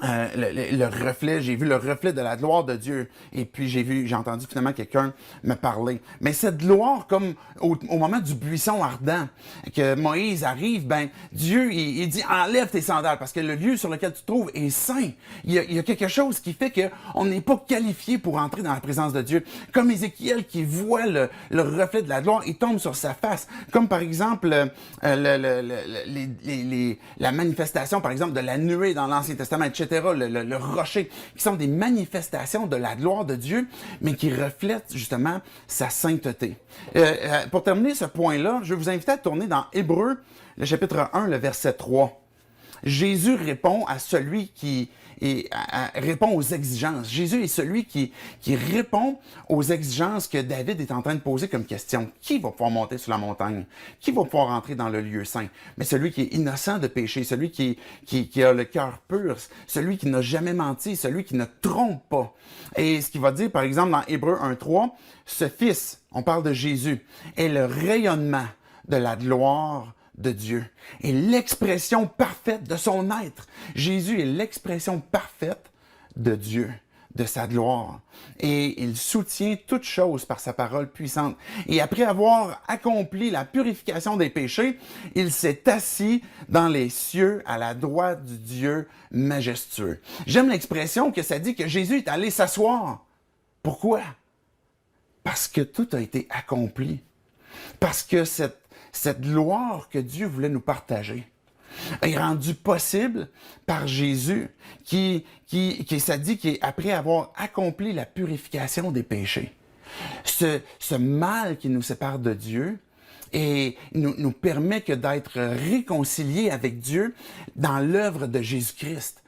le reflet, j'ai vu le reflet de la gloire de Dieu. Et puis j'ai entendu finalement quelqu'un me parler. Mais cette gloire, comme au moment du buisson ardent, que Moïse arrive, ben Dieu, il dit, enlève tes sandales, parce que le lieu sur lequel tu te trouves est saint. Il y a quelque chose qui fait qu'on n'est pas qualifié pour entrer dans la présence de Dieu. Comme Ézéchiel qui voit le reflet de la gloire, il tombe sur sa face. Comme par exemple la manifestation, par exemple, de la nuée dans l'Ancien Testament, etc. Le rocher, qui sont des manifestations de la gloire de Dieu, mais qui reflètent justement sa sainteté. Pour terminer ce point-là, je vais vous inviter à tourner dans Hébreux, le chapitre 1, le verset 3. Jésus répond à celui qui répond aux exigences. Jésus est celui qui répond aux exigences que David est en train de poser comme question. Qui va pouvoir monter sur la montagne? Qui va pouvoir entrer dans le lieu saint? Mais celui qui est innocent de péché, celui qui a le cœur pur, celui qui n'a jamais menti, celui qui ne trompe pas. Et ce qu'il va dire, par exemple, dans Hébreux 1.3, ce Fils, on parle de Jésus, est le rayonnement de la gloire de Dieu et l'expression parfaite de son être. Jésus est l'expression parfaite de Dieu, de sa gloire. Et il soutient toute chose par sa parole puissante. Et après avoir accompli la purification des péchés, il s'est assis dans les cieux à la droite du Dieu majestueux. J'aime l'expression que ça dit que Jésus est allé s'asseoir. Pourquoi? Parce que tout a été accompli. Parce que cette gloire que Dieu voulait nous partager est rendue possible par Jésus qui ça dit qu'après avoir accompli la purification des péchés, ce mal qui nous sépare de Dieu et nous permet que d'être réconciliés avec Dieu dans l'œuvre de Jésus-Christ.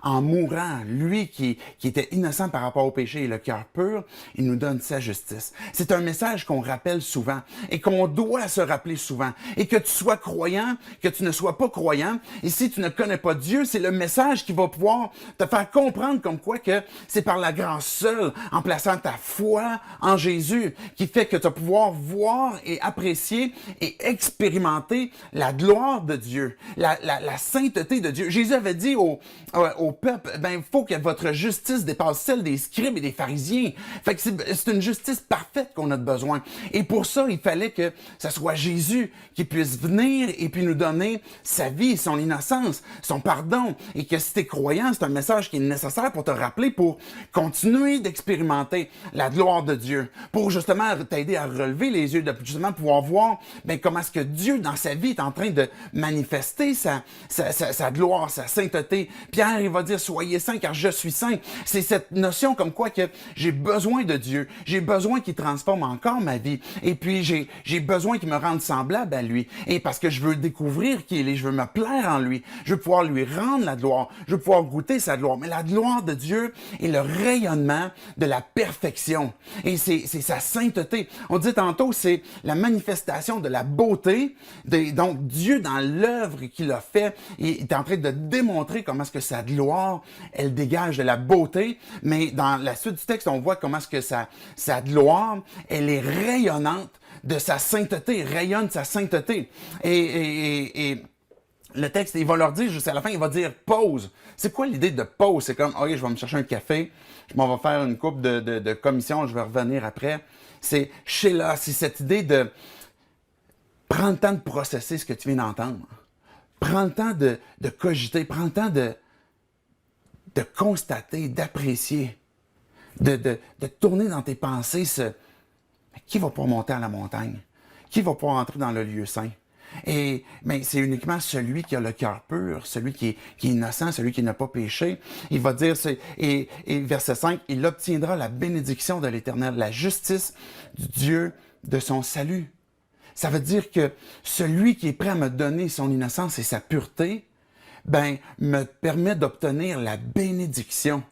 En mourant, lui qui était innocent par rapport au péché et le cœur pur, il nous donne sa justice. C'est un message qu'on rappelle souvent et qu'on doit se rappeler souvent. Et que tu sois croyant, que tu ne sois pas croyant, et si tu ne connais pas Dieu, c'est le message qui va pouvoir te faire comprendre comme quoi que c'est par la grâce seule, en plaçant ta foi en Jésus, qui fait que tu vas pouvoir voir et apprécier et expérimenter la gloire de Dieu, la sainteté de Dieu. Jésus avait dit au peuple, ben, il faut que votre justice dépasse celle des scribes et des pharisiens. Fait que c'est une justice parfaite qu'on a besoin. Et pour ça, il fallait que ce soit Jésus qui puisse venir et puis nous donner sa vie, son innocence, son pardon. Et que si t'es croyant, c'est un message qui est nécessaire pour te rappeler, pour continuer d'expérimenter la gloire de Dieu, pour justement t'aider à relever les yeux, de justement pouvoir voir ben, comment est-ce que Dieu, dans sa vie, est en train de manifester sa gloire, sa sainteté. Pierre, il va dire, soyez saints car je suis saint. C'est cette notion comme quoi que j'ai besoin de Dieu, j'ai besoin qu'il transforme encore ma vie, et puis j'ai besoin qu'il me rende semblable à lui, et parce que je veux découvrir qui il est, je veux me plaire en lui, je veux pouvoir lui rendre la gloire, je veux pouvoir goûter sa gloire. Mais la gloire de Dieu est le rayonnement de la perfection, et c'est sa sainteté. On dit tantôt, c'est la manifestation de la beauté. Donc Dieu, dans l'œuvre qu'il a fait, il est en train de démontrer comment est-ce que sa gloire, elle dégage de la beauté. Mais dans la suite du texte, on voit comment est-ce que sa gloire, elle est rayonnante de sa sainteté, rayonne sa sainteté. Et le texte, il va leur dire, jusqu'à la fin, il va dire pause. C'est quoi l'idée de pause? C'est comme, OK, je vais me chercher un café, je m'en vais faire une coupe de commission, je vais revenir après. C'est Sheila, c'est cette idée de prends le temps de processer ce que tu viens d'entendre. Prends le temps de cogiter, prends le temps de constater, d'apprécier, de tourner dans tes pensées qui va pouvoir monter à la montagne? Qui va pouvoir entrer dans le lieu saint? Mais c'est uniquement celui qui a le cœur pur, celui qui est innocent, celui qui n'a pas péché. Il va dire, et verset 5, il obtiendra la bénédiction de l'Éternel, la justice du Dieu de son salut. Ça veut dire que celui qui est prêt à me donner son innocence et sa pureté, ben, me permet d'obtenir la bénédiction.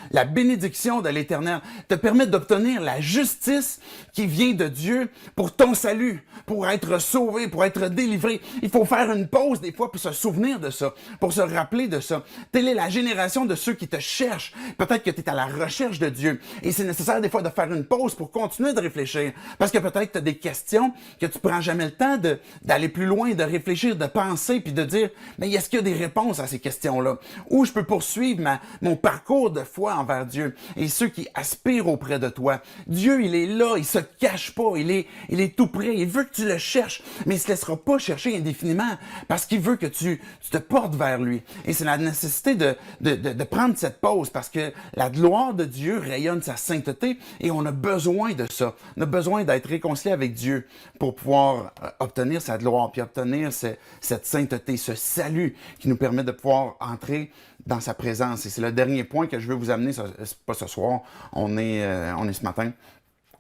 La bénédiction de l'Éternel te permet d'obtenir la justice qui vient de Dieu pour ton salut, pour être sauvé, pour être délivré. Il faut faire une pause des fois pour se souvenir de ça, pour se rappeler de ça. Telle est la génération de ceux qui te cherchent. Peut-être que tu es à la recherche de Dieu et c'est nécessaire des fois de faire une pause pour continuer de réfléchir. Parce que peut-être tu as des questions que tu prends jamais le temps d'aller plus loin, de réfléchir, de penser puis de dire, mais est-ce qu'il y a des réponses à ces questions-là? Où je peux poursuivre mon parcours de foi envers Dieu et ceux qui aspirent auprès de toi. Dieu, il est là, il se cache pas, il est tout près, il veut que tu le cherches, mais il se laissera pas chercher indéfiniment parce qu'il veut que tu te portes vers lui. Et c'est la nécessité de prendre cette pause parce que la gloire de Dieu rayonne sa sainteté et on a besoin de ça. On a besoin d'être réconcilié avec Dieu pour pouvoir obtenir sa gloire puis obtenir cette sainteté, ce salut qui nous permet de pouvoir entrer dans sa présence. Et c'est le dernier point que je veux vous amener, pas ce soir, on est ce matin,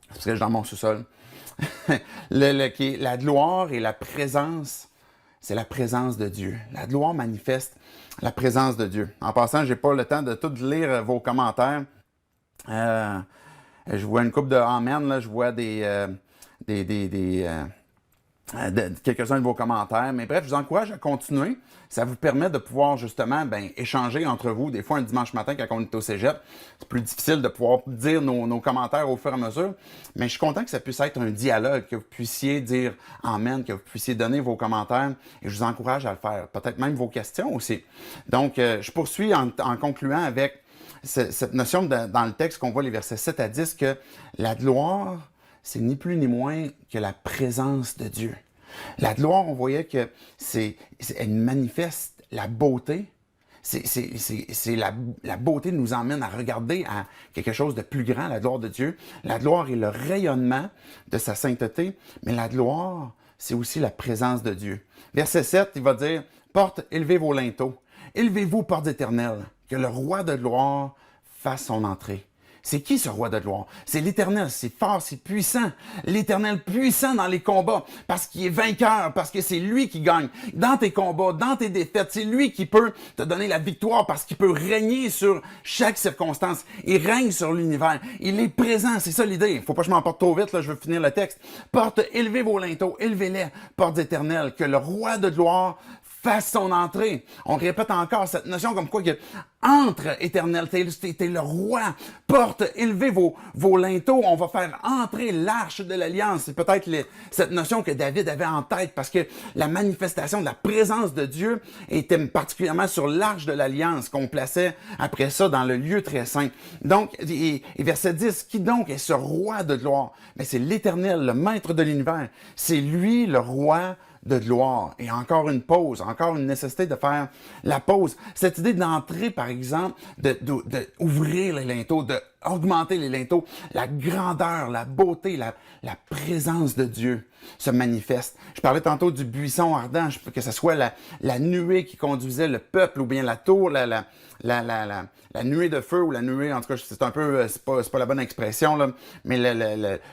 parce que je suis dans mon sous-sol. La gloire et la présence, c'est la présence de Dieu. La gloire manifeste la présence de Dieu. En passant, j'ai pas le temps de tout lire vos commentaires. Je vois une couple de amen, là, je vois quelques-uns de vos commentaires. Mais bref, je vous encourage à continuer. Ça vous permet de pouvoir justement échanger entre vous. Des fois, un dimanche matin, quand on est au cégep, c'est plus difficile de pouvoir dire nos commentaires au fur et à mesure. Mais je suis content que ça puisse être un dialogue, que vous puissiez dire amen, que vous puissiez donner vos commentaires. Et je vous encourage à le faire. Peut-être même vos questions aussi. Donc, je poursuis en concluant avec cette notion dans le texte qu'on voit les versets 7 à 10 que la gloire, c'est ni plus ni moins que la présence de Dieu. La gloire, on voyait que elle manifeste la beauté. La beauté nous emmène à regarder à quelque chose de plus grand, la gloire de Dieu. La gloire est le rayonnement de sa sainteté, mais la gloire, c'est aussi la présence de Dieu. Verset 7, il va dire, « Porte, élevez vos linteaux. Élevez-vous, portes éternelles, que le roi de gloire fasse son entrée. » C'est qui ce roi de gloire? C'est l'Éternel, c'est fort, c'est puissant. L'Éternel puissant dans les combats, parce qu'il est vainqueur, parce que c'est lui qui gagne. Dans tes combats, dans tes défaites, c'est lui qui peut te donner la victoire, parce qu'il peut régner sur chaque circonstance. Il règne sur l'univers. Il est présent, c'est ça l'idée. Faut pas que je m'emporte trop vite, là, je veux finir le texte. Porte, élevez vos linteaux, élevez-les, portes éternelles, que le roi de gloire fasse son entrée. On répète encore cette notion comme quoi que entre, Éternel, t'es le roi, porte, élevez vos linteaux, on va faire entrer l'arche de l'Alliance. C'est peut-être cette notion que David avait en tête parce que la manifestation de la présence de Dieu était particulièrement sur l'arche de l'Alliance qu'on plaçait après ça dans le lieu très saint. Donc, et verset 10, qui donc est ce roi de gloire? Mais c'est l'Éternel, le maître de l'univers. C'est lui le roi de gloire. Et encore une pause, encore une nécessité de faire la pause. Cette idée d'entrer, par exemple, d'ouvrir les linteaux, d'augmenter les linteaux, la grandeur, la beauté, la présence de Dieu se manifeste. Je parlais tantôt du buisson ardent, que ce soit la nuée qui conduisait le peuple ou bien la tour, la nuée de feu ou la nuée, en tout cas, c'est un peu, c'est pas la bonne expression, là, mais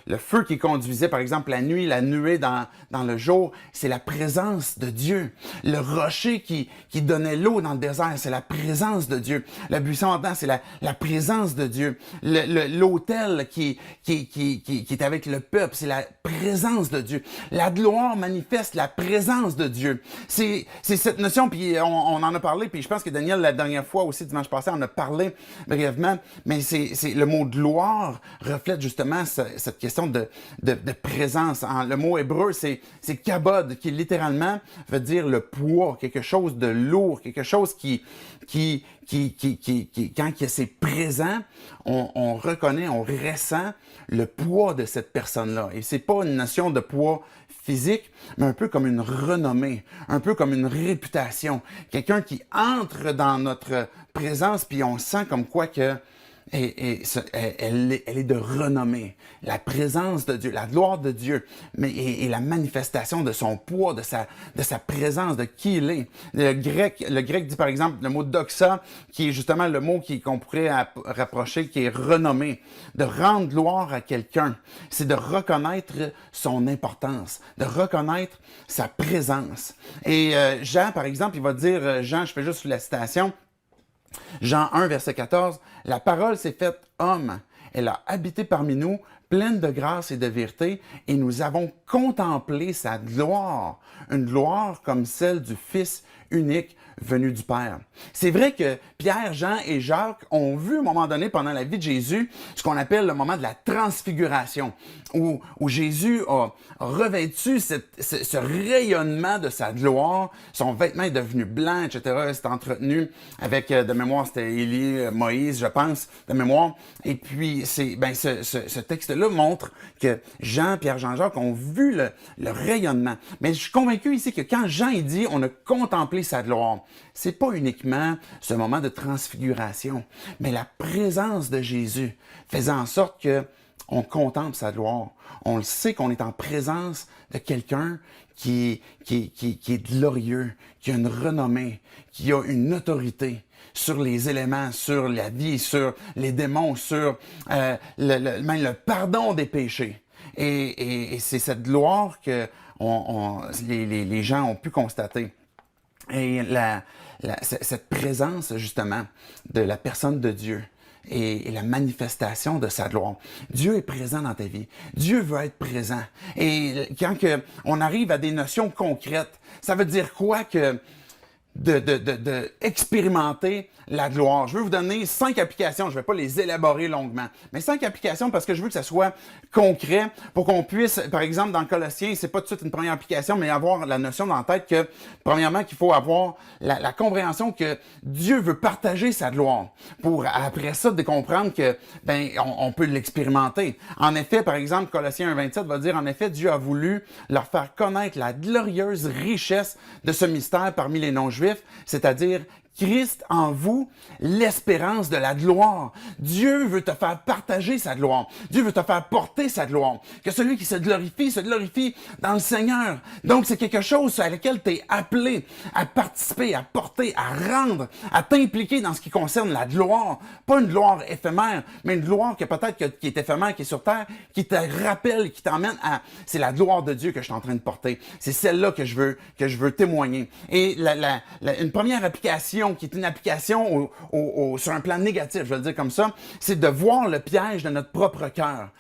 le feu qui conduisait, par exemple, la nuit, la nuée dans le jour, c'est la présence de Dieu. Le rocher qui donnait l'eau dans le désert, c'est la présence de Dieu. Le buisson ardent, c'est la présence de Dieu. L'autel qui est avec le peuple, c'est la présence de Dieu. La gloire manifeste la présence de Dieu. C'est cette notion, puis on en a parlé, puis je pense que Daniel, la dernière fois aussi, dimanche passé, en a parlé brièvement, mais c'est le mot gloire reflète justement cette question de présence. Le mot hébreu, c'est kabod, qui littéralement veut dire le poids, quelque chose de lourd, quelque chose qui quand c'est présent, on reconnaît, on ressent le poids de cette personne-là. Et c'est pas une notion de poids physique, mais un peu comme une renommée, un peu comme une réputation. Quelqu'un qui entre dans notre présence, puis on sent comme quoi que elle est de renommée. La présence de Dieu, la gloire de Dieu, et la manifestation de son poids, de sa présence, de qui il est. Le grec dit par exemple le mot doxa, qui est justement le mot qu'on pourrait rapprocher, qui est renommé. De rendre gloire à quelqu'un, c'est de reconnaître son importance, de reconnaître sa présence. Et Jean, par exemple, il va dire, Jean, je fais juste la citation, Jean 1, verset 14, « La parole s'est faite homme. Elle a habité parmi nous, pleine de grâce et de vérité, et nous avons contemplé sa gloire, une gloire comme celle du Fils unique venu du Père. » C'est vrai que Pierre, Jean et Jacques ont vu à un moment donné pendant la vie de Jésus ce qu'on appelle le moment de la transfiguration, où Jésus a revêtu ce rayonnement de sa gloire, son vêtement est devenu blanc, etc. C'est entretenu avec, de mémoire, c'était Élie, Moïse, je pense, de mémoire. Et puis, ce texte-là montre que Jean, Pierre, Jean, Jacques ont vu le rayonnement. Mais je suis convaincu ici que quand Jean il dit « on a contemplé sa gloire », c'est pas uniquement ce moment de transfiguration, mais la présence de Jésus faisant en sorte que on contemple sa gloire. On le sait qu'on est en présence de quelqu'un qui est glorieux, qui a une renommée, qui a une autorité sur les éléments, sur la vie, sur les démons, sur même le pardon des péchés. Et c'est cette gloire que les gens ont pu constater. Et cette présence, justement, de la personne de Dieu et la manifestation de sa gloire. Dieu est présent dans ta vie. Dieu veut être présent. Et quand on arrive à des notions concrètes, ça veut dire quoi que de expérimenter la gloire. Je veux vous donner 5 applications, je ne vais pas les élaborer longuement, mais 5 applications parce que je veux que ça soit concret pour qu'on puisse, par exemple, dans Colossiens, c'est pas tout de suite une première application, mais avoir la notion dans la tête que, premièrement, qu'il faut avoir la compréhension que Dieu veut partager sa gloire pour, après ça, de comprendre que, on peut l'expérimenter. En effet, par exemple, Colossiens 1,27 va dire, en effet, Dieu a voulu leur faire connaître la glorieuse richesse de ce mystère parmi les non-juifs, c'est-à-dire Christ en vous, l'espérance de la gloire. Dieu veut te faire partager sa gloire. Dieu veut te faire porter sa gloire. Que celui qui se glorifie dans le Seigneur. Donc, c'est quelque chose à laquelle tu es appelé à participer, à porter, à rendre, à t'impliquer dans ce qui concerne la gloire. Pas une gloire éphémère, mais une gloire qui est éphémère, qui est sur terre, qui te rappelle, qui t'emmène à... C'est la gloire de Dieu que je suis en train de porter. C'est celle-là que je veux témoigner. Et une première application application qui est une application sur un plan négatif, je vais le dire comme ça, c'est de voir le piège de notre propre cœur.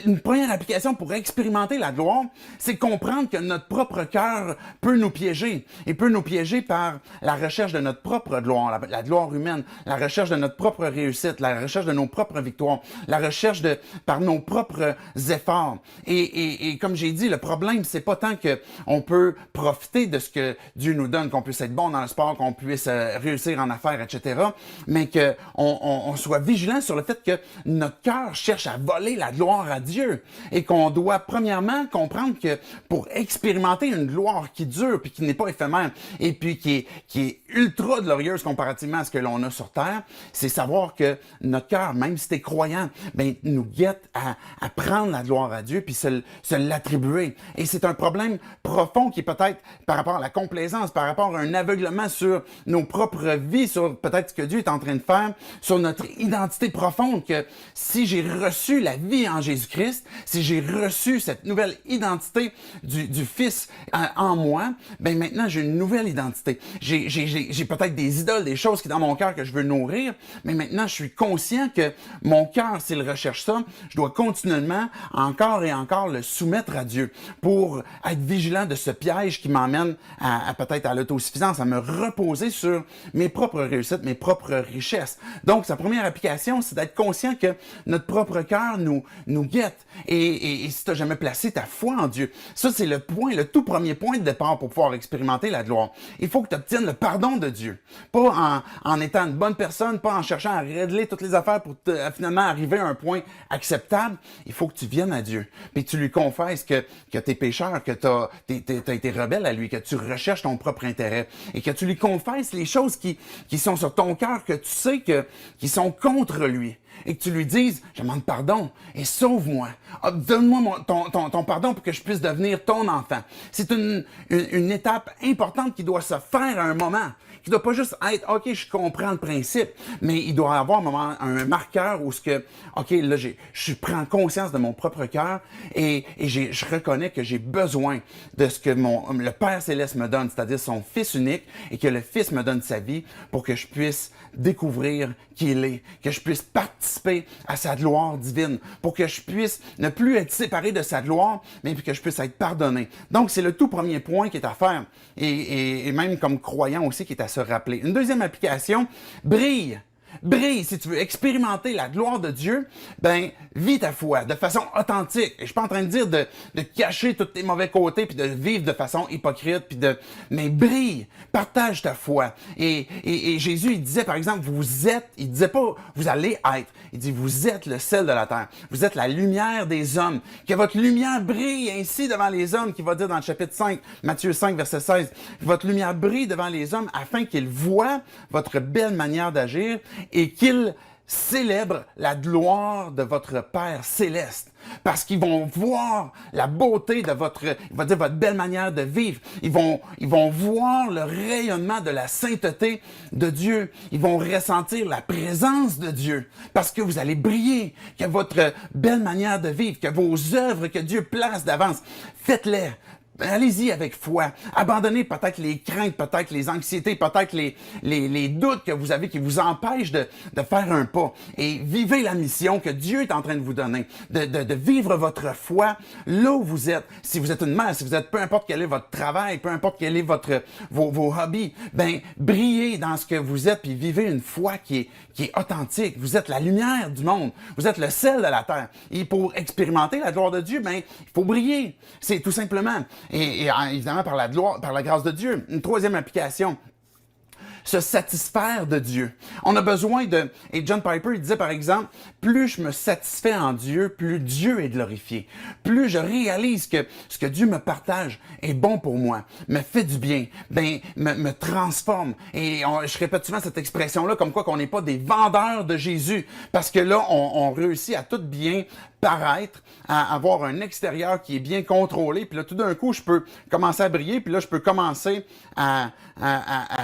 Une première application pour expérimenter la gloire, c'est comprendre que notre propre cœur peut nous piéger. Il peut nous piéger par la recherche de notre propre gloire, la gloire humaine, la recherche de notre propre réussite, la recherche de nos propres victoires, la recherche par nos propres efforts. Et comme j'ai dit, le problème, c'est pas tant que on peut profiter de ce que Dieu nous donne, qu'on puisse être bon dans le sport, qu'on puisse réussir en affaires, etc., mais qu'on soit vigilant sur le fait que notre cœur cherche à voler la gloire à Dieu et qu'on doit premièrement comprendre que pour expérimenter une gloire qui dure puis qui n'est pas éphémère et puis qui est ultra glorieuse comparativement à ce que l'on a sur terre, c'est savoir que notre cœur, même si t'es croyant, ben nous guette à prendre la gloire à Dieu puis se l'attribuer. Et c'est un problème profond qui est peut-être par rapport à la complaisance, par rapport à un aveuglement sur nos propres vies, sur peut-être ce que Dieu est en train de faire, sur notre identité profonde, que si j'ai reçu la vie en Jésus-Christ, si j'ai reçu cette nouvelle identité du Fils en moi, ben maintenant j'ai une nouvelle identité. J'ai peut-être des idoles, des choses qui dans mon cœur que je veux nourrir, mais maintenant je suis conscient que mon cœur, s'il recherche ça, je dois continuellement, encore et encore, le soumettre à Dieu pour être vigilant de ce piège qui m'emmène à peut-être à l'autosuffisance, à me reposer sur mes propres réussites, mes propres richesses. Donc, sa première application, c'est d'être conscient que notre propre cœur nous guette. Et si tu n'as jamais placé ta foi en Dieu, ça, c'est le tout premier point de départ pour pouvoir expérimenter la gloire. Il faut que tu obtiennes le pardon de Dieu. Pas en étant une bonne personne, pas en cherchant à régler toutes les affaires pour finalement arriver à un point acceptable. Il faut que tu viennes à Dieu. Puis tu lui confesses que t'es pécheur, que t'as été rebelle à lui, que tu recherches ton propre intérêt et que tu lui confesses les choses qui sont sur ton cœur, que tu sais qui sont contre lui. Et que tu lui dises, je demande pardon et sauve-moi. Donne-moi ton pardon pour que je puisse devenir ton enfant. C'est une étape importante qui doit se faire à un moment. Qui doit pas juste être, OK, je comprends le principe, mais il doit y avoir un marqueur où OK, là, je prends conscience de mon propre cœur et je reconnais que j'ai besoin de ce que le Père Céleste me donne, c'est-à-dire son Fils unique, et que le Fils me donne sa vie pour que je puisse découvrir qui il est, que je puisse participer à sa gloire divine, pour que je puisse ne plus être séparé de sa gloire, mais que je puisse être pardonné. Donc, c'est le tout premier point qui est à faire, et même comme croyant aussi qui est à se rappeler. Une deuxième application, brille. Brille, si tu veux expérimenter la gloire de Dieu, ben, vis ta foi de façon authentique. Et je suis pas en train de dire de cacher tous tes mauvais côtés puis de vivre de façon hypocrite mais brille, partage ta foi. Et Jésus, il disait, par exemple, il disait pas, vous allez être. Il dit, vous êtes le sel de la terre. Vous êtes la lumière des hommes. Que votre lumière brille ainsi devant les hommes, qui va dire dans le chapitre 5, Matthieu 5, verset 16. Votre lumière brille devant les hommes afin qu'ils voient votre belle manière d'agir et qu'ils célèbrent la gloire de votre Père céleste. Parce qu'ils vont voir la beauté de votre belle manière de vivre. Ils vont voir le rayonnement de la sainteté de Dieu. Ils vont ressentir la présence de Dieu. Parce que vous allez briller, que votre belle manière de vivre, que vos œuvres que Dieu place d'avance, faites-les. Allez-y avec foi. Abandonnez peut-être les craintes, peut-être les anxiétés, peut-être les doutes que vous avez qui vous empêchent de faire un pas. Et vivez la mission que Dieu est en train de vous donner. De vivre votre foi là où vous êtes. Si vous êtes une mère, si vous êtes, peu importe quel est votre travail, peu importe quel est vos hobbies, ben, brillez dans ce que vous êtes puis vivez une foi qui est authentique. Vous êtes la lumière du monde. Vous êtes le sel de la terre. Et pour expérimenter la gloire de Dieu, ben, il faut briller. C'est tout simplement. Et évidemment, par la grâce de Dieu. Une troisième application, se satisfaire de Dieu. On a besoin et John Piper, il disait par exemple, plus je me satisfais en Dieu, plus Dieu est glorifié. Plus je réalise que ce que Dieu me partage est bon pour moi, me fait du bien, me transforme. Et je répète souvent cette expression-là, comme quoi qu'on n'est pas des vendeurs de Jésus, parce que là, on réussit à tout bien paraître, à avoir un extérieur qui est bien contrôlé. Puis là, tout d'un coup, je peux commencer à briller. Puis là, je peux commencer à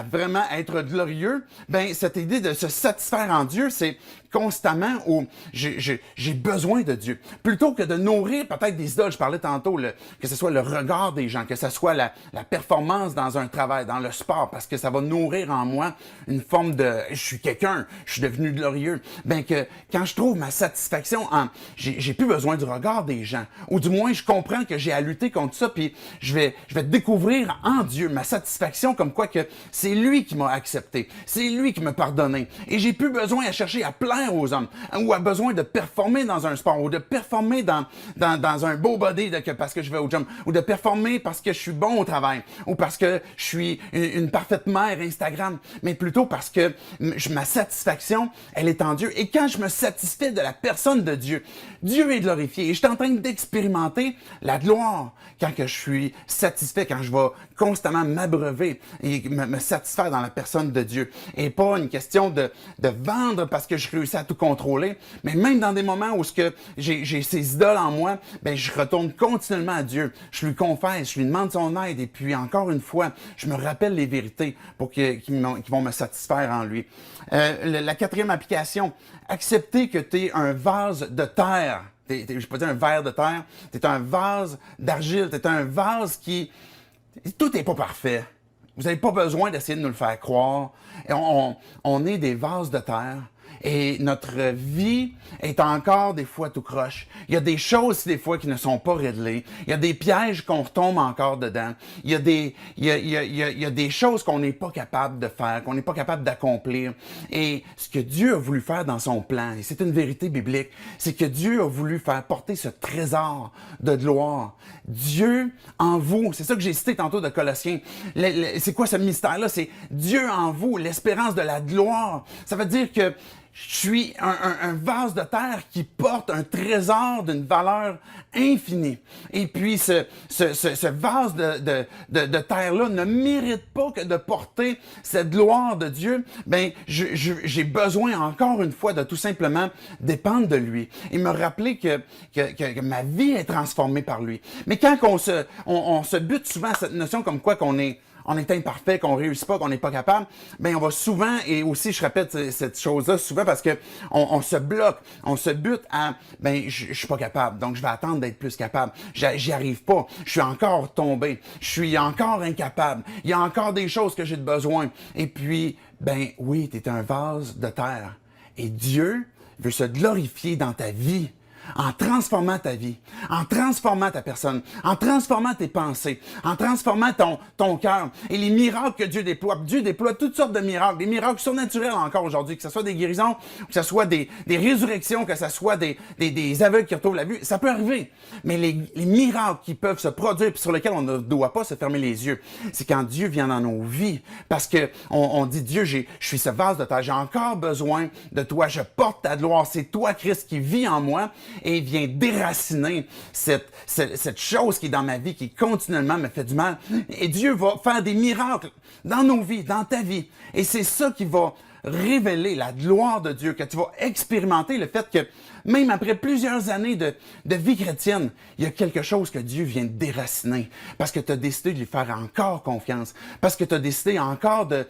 vraiment être glorieux. Ben, cette idée de se satisfaire en Dieu, c'est constamment où j'ai besoin de Dieu. Plutôt que de nourrir peut-être des idoles, je parlais tantôt, que ce soit le regard des gens, que ce soit la performance dans un travail, dans le sport, parce que ça va nourrir en moi une forme de « je suis quelqu'un, je suis devenu glorieux ». Ben que quand je trouve ma satisfaction en... J'ai plus besoin du regard des gens. Ou du moins, je comprends que j'ai à lutter contre ça, puis je vais découvrir en Dieu ma satisfaction comme quoi que c'est lui qui m'a accepté, c'est lui qui m'a pardonné. Et j'ai plus besoin à chercher à plaire aux hommes, ou à besoin de performer dans un sport, ou de performer dans un beau body parce que je vais au gym, ou de performer parce que je suis bon au travail, ou parce que je suis une parfaite mère Instagram, mais plutôt parce que ma satisfaction, elle est en Dieu. Et quand je me satisfais de la personne de Dieu, Dieu est glorifié. Et je suis en train d'expérimenter la gloire quand que je suis satisfait, quand je vais constamment m'abreuver et me satisfaire dans la personne de Dieu. Et pas une question de vendre parce que je réussis à tout contrôler, mais même dans des moments où j'ai ces idoles en moi, ben je retourne continuellement à Dieu. Je lui confesse, je lui demande son aide et puis encore une fois, je me rappelle les vérités pour qui vont me satisfaire en lui. La quatrième application, accepter que tu es un vase de terre. Je ne vais pas dire un verre de terre, tu es un vase d'argile, tu es un vase qui... Tout n'est pas parfait. Vous n'avez pas besoin d'essayer de nous le faire croire. Et on est des vases de terre. Et notre vie est encore des fois tout croche. Il y a des choses des fois qui ne sont pas réglées. Il y a des pièges qu'on retombe encore dedans. Il y a des choses qu'on n'est pas capable de faire, qu'on n'est pas capable d'accomplir. Et ce que Dieu a voulu faire dans son plan, et c'est une vérité biblique, c'est que Dieu a voulu faire porter ce trésor de gloire. Dieu en vous, c'est ça que j'ai cité tantôt de Colossiens. C'est quoi ce mystère-là? C'est Dieu en vous, l'espérance de la gloire. Ça veut dire que je suis un vase de terre qui porte un trésor d'une valeur infinie. Et puis, ce vase de terre-là ne mérite pas que de porter cette gloire de Dieu. Ben, j'ai besoin encore une fois de tout simplement dépendre de lui et me rappeler que ma vie est transformée par lui. Mais quand on se bute souvent à cette notion comme quoi qu'on est imparfait, qu'on réussit pas, qu'on n'est pas capable, ben on va souvent, et aussi je répète cette chose-là souvent parce que on se bloque, on se bute à ben je suis pas capable, donc je vais attendre d'être plus capable. J'y arrive pas, je suis encore tombé, je suis encore incapable, il y a encore des choses que j'ai de besoin. Et puis, ben oui, tu es un vase de terre. Et Dieu veut se glorifier dans ta vie. En transformant ta vie, en transformant ta personne, en transformant tes pensées, en transformant ton cœur. Et les miracles que Dieu déploie toutes sortes de miracles, des miracles surnaturels encore aujourd'hui, que ce soit des guérisons, que ce soit des résurrections, que ce soit des aveugles qui retrouvent la vue, ça peut arriver. Mais les miracles qui peuvent se produire et sur lesquels on ne doit pas se fermer les yeux, c'est quand Dieu vient dans nos vies. Parce que on dit, Dieu, je suis ce vase de terre, j'ai encore besoin de toi, je porte ta gloire, c'est toi, Christ, qui vit en moi. Et vient déraciner cette chose qui est dans ma vie, qui continuellement me fait du mal. Et Dieu va faire des miracles dans nos vies, dans ta vie. Et c'est ça qui va révéler la gloire de Dieu, que tu vas expérimenter le fait que même après plusieurs années de vie chrétienne, il y a quelque chose que Dieu vient de déraciner. Parce que tu as décidé de lui faire encore confiance. Parce que tu as décidé encore de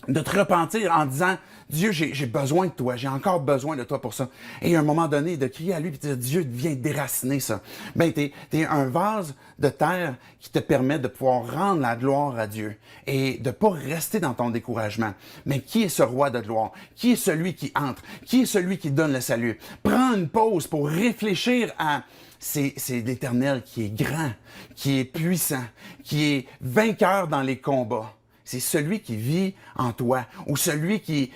te repentir en disant, Dieu, j'ai besoin de toi, j'ai encore besoin de toi pour ça. Et à un moment donné, de crier à lui et de dire, Dieu vient déraciner ça. Ben, t'es un vase de terre qui te permet de pouvoir rendre la gloire à Dieu et de pas rester dans ton découragement. Mais qui est ce roi de gloire? Qui est celui qui entre? Qui est celui qui donne le salut? Prends une pause pour réfléchir à c'est l'Éternel qui est grand, qui est puissant, qui est vainqueur dans les combats. C'est celui qui vit en toi ou celui qui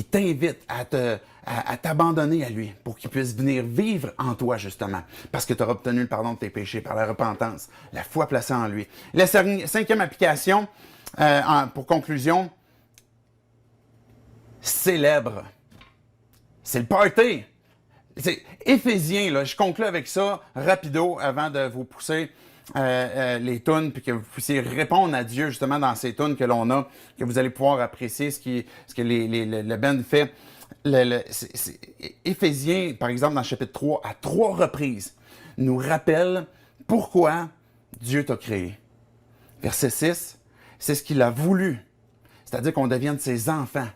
t'invite à t'abandonner à lui pour qu'il puisse venir vivre en toi, justement, parce que tu auras obtenu le pardon de tes péchés par la repentance, la foi placée en lui. La cinquième application, pour conclusion, célèbre. C'est le party. C'est Éphésiens, là, je conclue avec ça rapido avant de vous pousser les tunes, puis que vous puissiez répondre à Dieu justement dans ces tunes que l'on a, que vous allez pouvoir apprécier ce que le band fait. Éphésiens, par exemple, dans le chapitre 3, à 3 reprises, nous rappelle pourquoi Dieu t'a créé. Verset 6, c'est ce qu'il a voulu, c'est-à-dire qu'on devienne ses enfants,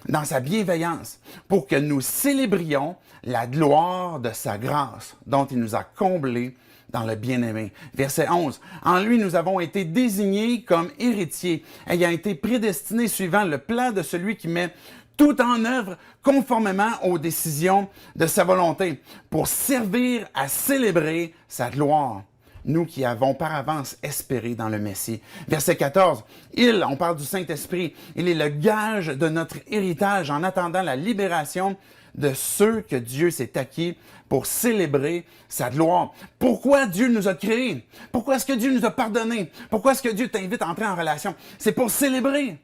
dans sa bienveillance, pour que nous célébrions la gloire de sa grâce, dont il nous a comblés dans le bien-aimé. Verset 11. En lui, nous avons été désignés comme héritiers, ayant été prédestinés suivant le plan de celui qui met tout en œuvre conformément aux décisions de sa volonté, pour servir à célébrer sa gloire. Nous qui avons par avance espéré dans le Messie. Verset 14. On parle du Saint-Esprit, il est le gage de notre héritage en attendant la libération de ceux que Dieu s'est acquis pour célébrer sa gloire. Pourquoi Dieu nous a créés? Pourquoi est-ce que Dieu nous a pardonnés? Pourquoi est-ce que Dieu t'invite à entrer en relation? C'est pour célébrer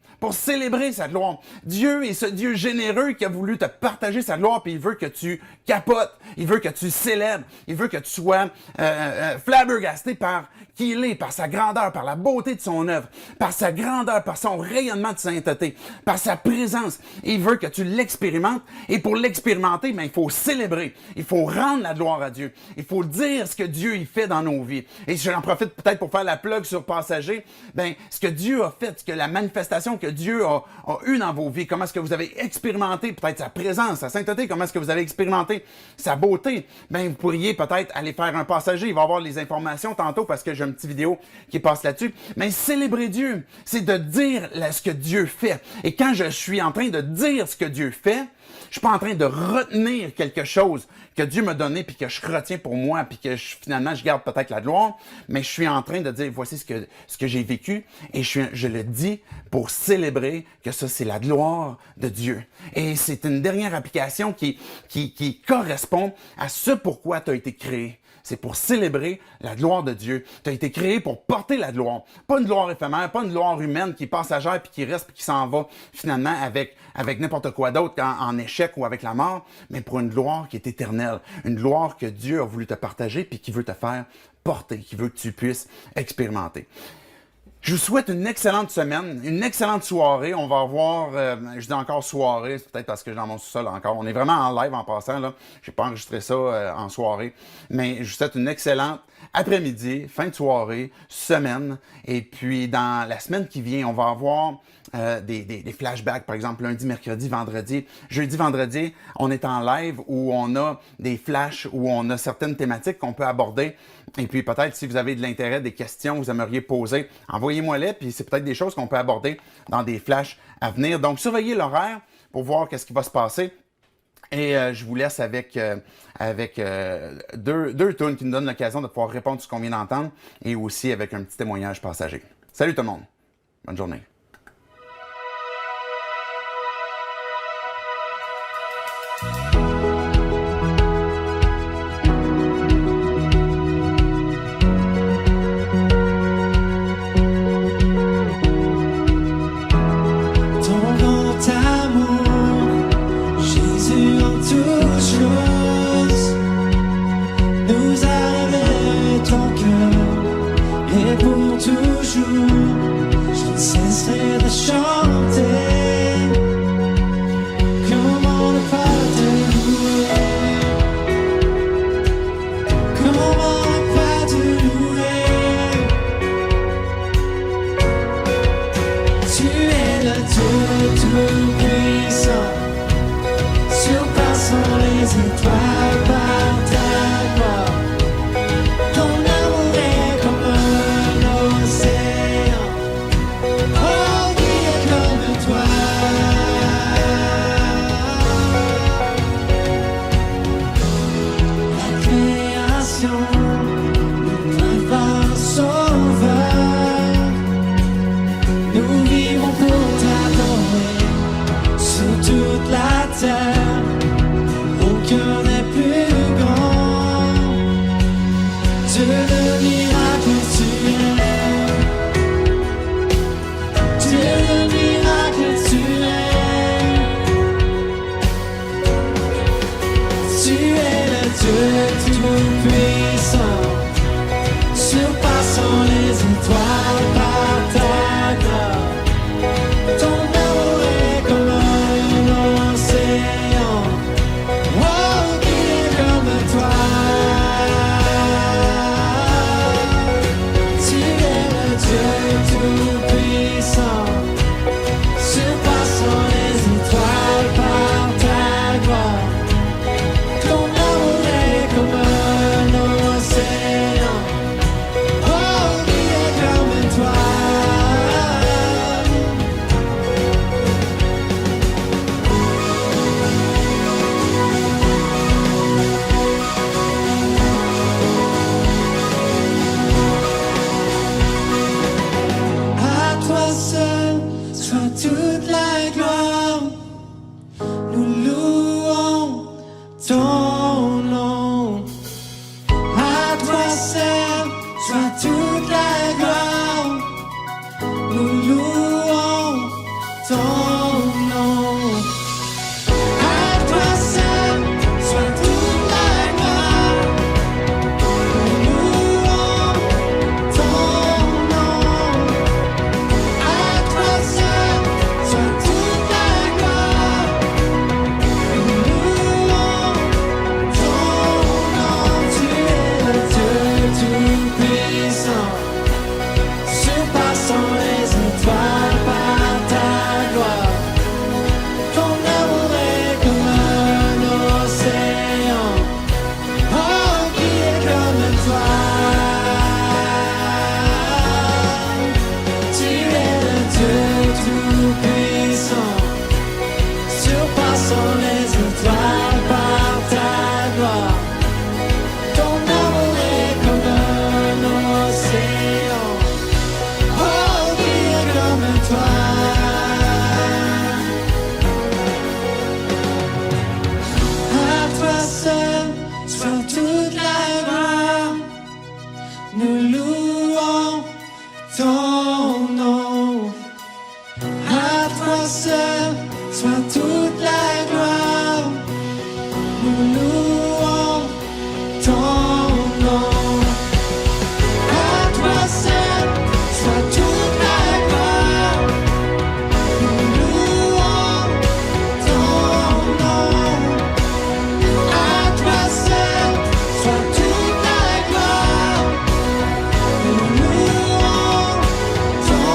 sa gloire. Dieu est ce Dieu généreux qui a voulu te partager sa gloire, puis il veut que tu capotes, il veut que tu célèbres, il veut que tu sois flabbergasté par qui il est, par sa grandeur, par la beauté de son œuvre, par sa grandeur, par son rayonnement de sainteté, par sa présence. Il veut que tu l'expérimentes, et pour l'expérimenter, il faut célébrer, il faut rendre la gloire à Dieu, il faut dire ce que Dieu y fait dans nos vies. Et j'en profite peut-être pour faire la plug sur Passager, ce que Dieu a fait, ce que la manifestation que Dieu a eue dans vos vies, comment est-ce que vous avez expérimenté peut-être sa présence, sa sainteté, comment est-ce que vous avez expérimenté sa beauté, vous pourriez peut-être aller faire un Passager, il va y avoir les informations tantôt parce que j'ai une petite vidéo qui passe là-dessus. Mais célébrer Dieu, c'est de dire ce que Dieu fait. Et quand je suis en train de dire ce que Dieu fait, je suis pas en train de retenir quelque chose que Dieu m'a donné puis que je retiens pour moi puis que finalement je garde peut-être la gloire, mais je suis en train de dire voici ce que j'ai vécu et je le dis pour célébrer que ça c'est la gloire de Dieu. Et c'est une dernière application qui correspond à ce pourquoi tu as été créé. C'est pour célébrer la gloire de Dieu. Tu as été créé pour porter la gloire. Pas une gloire éphémère, pas une gloire humaine qui est passagère puis qui reste puis qui s'en va finalement avec n'importe quoi d'autre en échec ou avec la mort, mais pour une gloire qui est éternelle. Une gloire que Dieu a voulu te partager puis qui veut te faire porter, qui veut que tu puisses expérimenter. Je vous souhaite une excellente semaine, une excellente soirée. On va avoir, je dis encore soirée, c'est peut-être parce que je suis dans mon sous-sol encore. On est vraiment en live en passant, là. Je n'ai pas enregistré ça en soirée. Mais je vous souhaite une excellente après-midi, fin de soirée, semaine. Et puis, dans la semaine qui vient, on va avoir des flashbacks, par exemple, lundi, mercredi, vendredi. Jeudi, vendredi, on est en live où on a des flashs, où on a certaines thématiques qu'on peut aborder. Et puis peut-être si vous avez de l'intérêt, des questions que vous aimeriez poser, envoyez-moi-les, puis c'est peut-être des choses qu'on peut aborder dans des flashs à venir. Donc surveillez l'horaire pour voir qu'est-ce qui va se passer. Et je vous laisse avec deux tunes qui nous donnent l'occasion de pouvoir répondre à ce qu'on vient d'entendre et aussi avec un petit témoignage passager. Salut tout le monde. Bonne journée. soit toute la gloire. Nous louons ton nom. À toi seul soit toute la gloire. Nous louons ton nom. À toi seul soit toute la gloire. Nous louons ton nom. À toi seul soit toute la gloire. Nous louons ton nom. Tu es le Dieu tout-puissant, surpassant les étoiles par ta gloire. Ton amour est comme un océan. Oh, qui est comme toi? Tu es le Dieu tout-puissant, surpassant les étoiles par ta gloire. Ton amour est comme un océan. Oh, qui est comme toi? À toi seul soit toute la gloire. Nous louons ton nom. À toi seul soit toute la gloire. Nous louons ton nom. À toi seul soit toute la gloire. Nous louons ton nom. À toi seul soit toute la gloire. Nous louons ton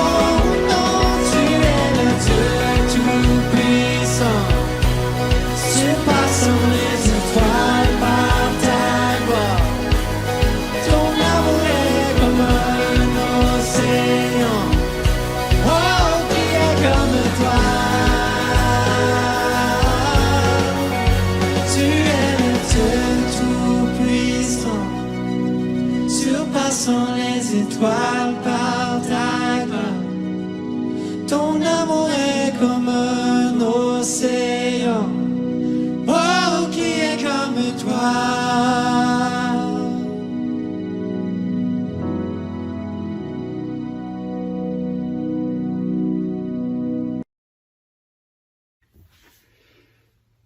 nom. Tu es le Dieu tout-puissant, surpassant les étoiles par ta gloire. Ton amour est comme un océan. Oh, qui est comme toi? Tu es le Dieu tout-puissant, surpassant les étoiles par ta gloire. Ton amour est comme un océan. Oh, qui est comme toi?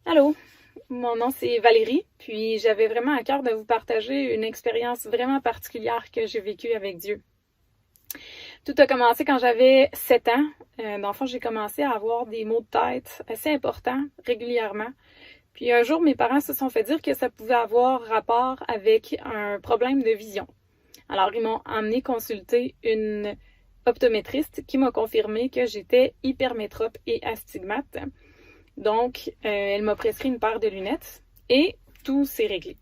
Allô, mon nom c'est Valérie, puis j'avais vraiment à cœur de vous partager une expérience vraiment particulière que j'ai vécue avec Dieu. Tout a commencé quand j'avais 7 ans. Dans le fond, j'ai commencé à avoir des maux de tête assez importants régulièrement. Puis un jour, mes parents se sont fait dire que ça pouvait avoir rapport avec un problème de vision. Alors, ils m'ont emmené consulter une optométriste qui m'a confirmé que j'étais hypermétrope et astigmate. Donc, elle m'a prescrit une paire de lunettes et tout s'est réglé.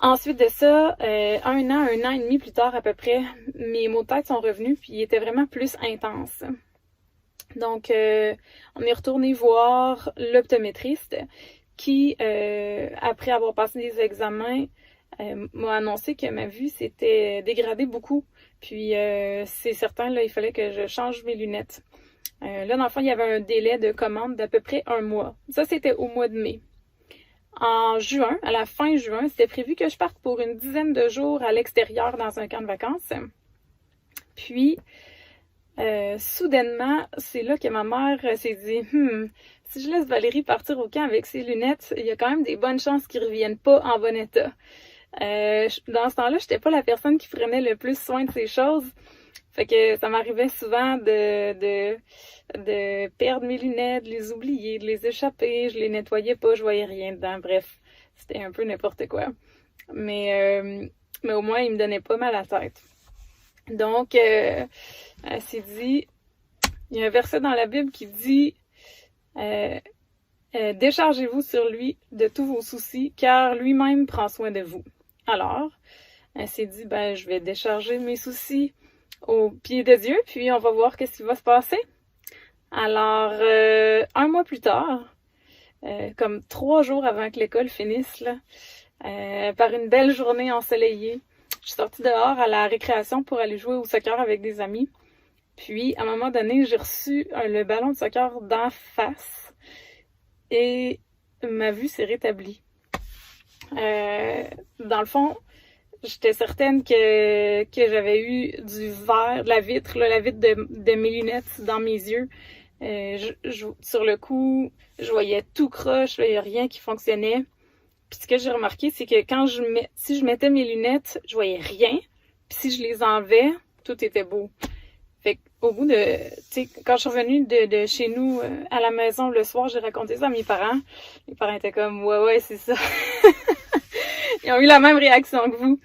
Ensuite de ça, un an et demi plus tard à peu près, mes maux de tête sont revenus puis ils étaient vraiment plus intenses. Donc, on est retourné voir l'optométriste qui, après avoir passé des examens, m'a annoncé que ma vue s'était dégradée beaucoup. Puis, c'est certain, là, il fallait que je change mes lunettes. Là, dans le fond, il y avait un délai de commande d'à peu près 1 mois. Ça, c'était au mois de mai. En juin, à la fin juin, c'était prévu que je parte pour une dizaine de jours à l'extérieur dans un camp de vacances. Puis, soudainement, c'est là que ma mère s'est dit « Si je laisse Valérie partir au camp avec ses lunettes, il y a quand même des bonnes chances qu'ils ne reviennent pas en bon état. » Dans ce temps-là, j'étais pas la personne qui prenait le plus soin de ces choses. Fait que ça m'arrivait souvent de perdre mes lunettes, de les oublier, de les échapper. Je les nettoyais pas, je voyais rien dedans. Bref, c'était un peu n'importe quoi. Mais au moins, il me donnait pas mal à la tête. Donc, elle s'est dit, il y a un verset dans la Bible qui dit déchargez-vous sur lui de tous vos soucis, car lui-même prend soin de vous. Alors, elle s'est dit, je vais décharger mes soucis au pied de Dieu, puis on va voir qu'est-ce qui va se passer. Alors, 1 mois plus tard, comme 3 jours avant que l'école finisse, là, par une belle journée ensoleillée, je suis sortie dehors à la récréation pour aller jouer au soccer avec des amis. Puis, à un moment donné, j'ai reçu le ballon de soccer d'en face et ma vue s'est rétablie. Dans le fond, j'étais certaine que j'avais eu du verre, de la vitre, là, la vitre de mes lunettes dans mes yeux. Sur le coup, je voyais tout croche, il n'y a rien qui fonctionnait. Puis ce que j'ai remarqué, c'est que si je mettais mes lunettes, je voyais rien. Puis si je les enlevais, tout était beau. Fait qu'au bout de, tu sais, quand je suis revenue de chez nous à la maison le soir, j'ai raconté ça à mes parents. Les parents étaient comme, ouais, c'est ça. Ils ont eu la même réaction que vous.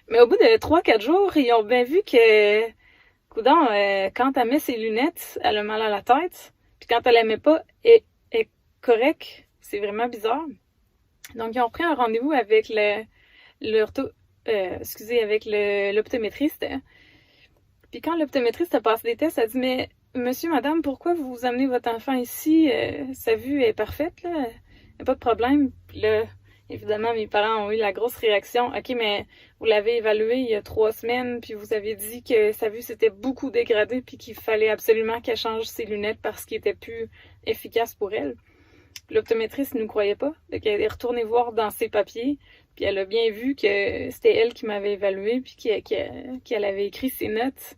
Mais au bout de 3-4 jours, ils ont bien vu que, coudonc, quand elle met ses lunettes, elle a mal à la tête. Puis quand elle les met pas, elle est correcte. C'est vraiment bizarre. Donc, ils ont pris un rendez-vous avec l'optométriste. Puis quand l'optométriste a passé des tests, elle a dit « Mais monsieur, madame, pourquoi vous amenez votre enfant ici? Sa vue est parfaite, là. Il n'y a pas de problème. » Puis là, évidemment, mes parents ont eu la grosse réaction. « OK, mais vous l'avez évalué il y a 3 semaines, puis vous avez dit que sa vue s'était beaucoup dégradée, puis qu'il fallait absolument qu'elle change ses lunettes parce qu'ils étaient plus efficaces pour elle. » L'optométriste ne nous croyait pas. Donc, elle est retournée voir dans ses papiers, puis elle a bien vu que c'était elle qui m'avait évalué, puis qu'elle avait écrit ses notes.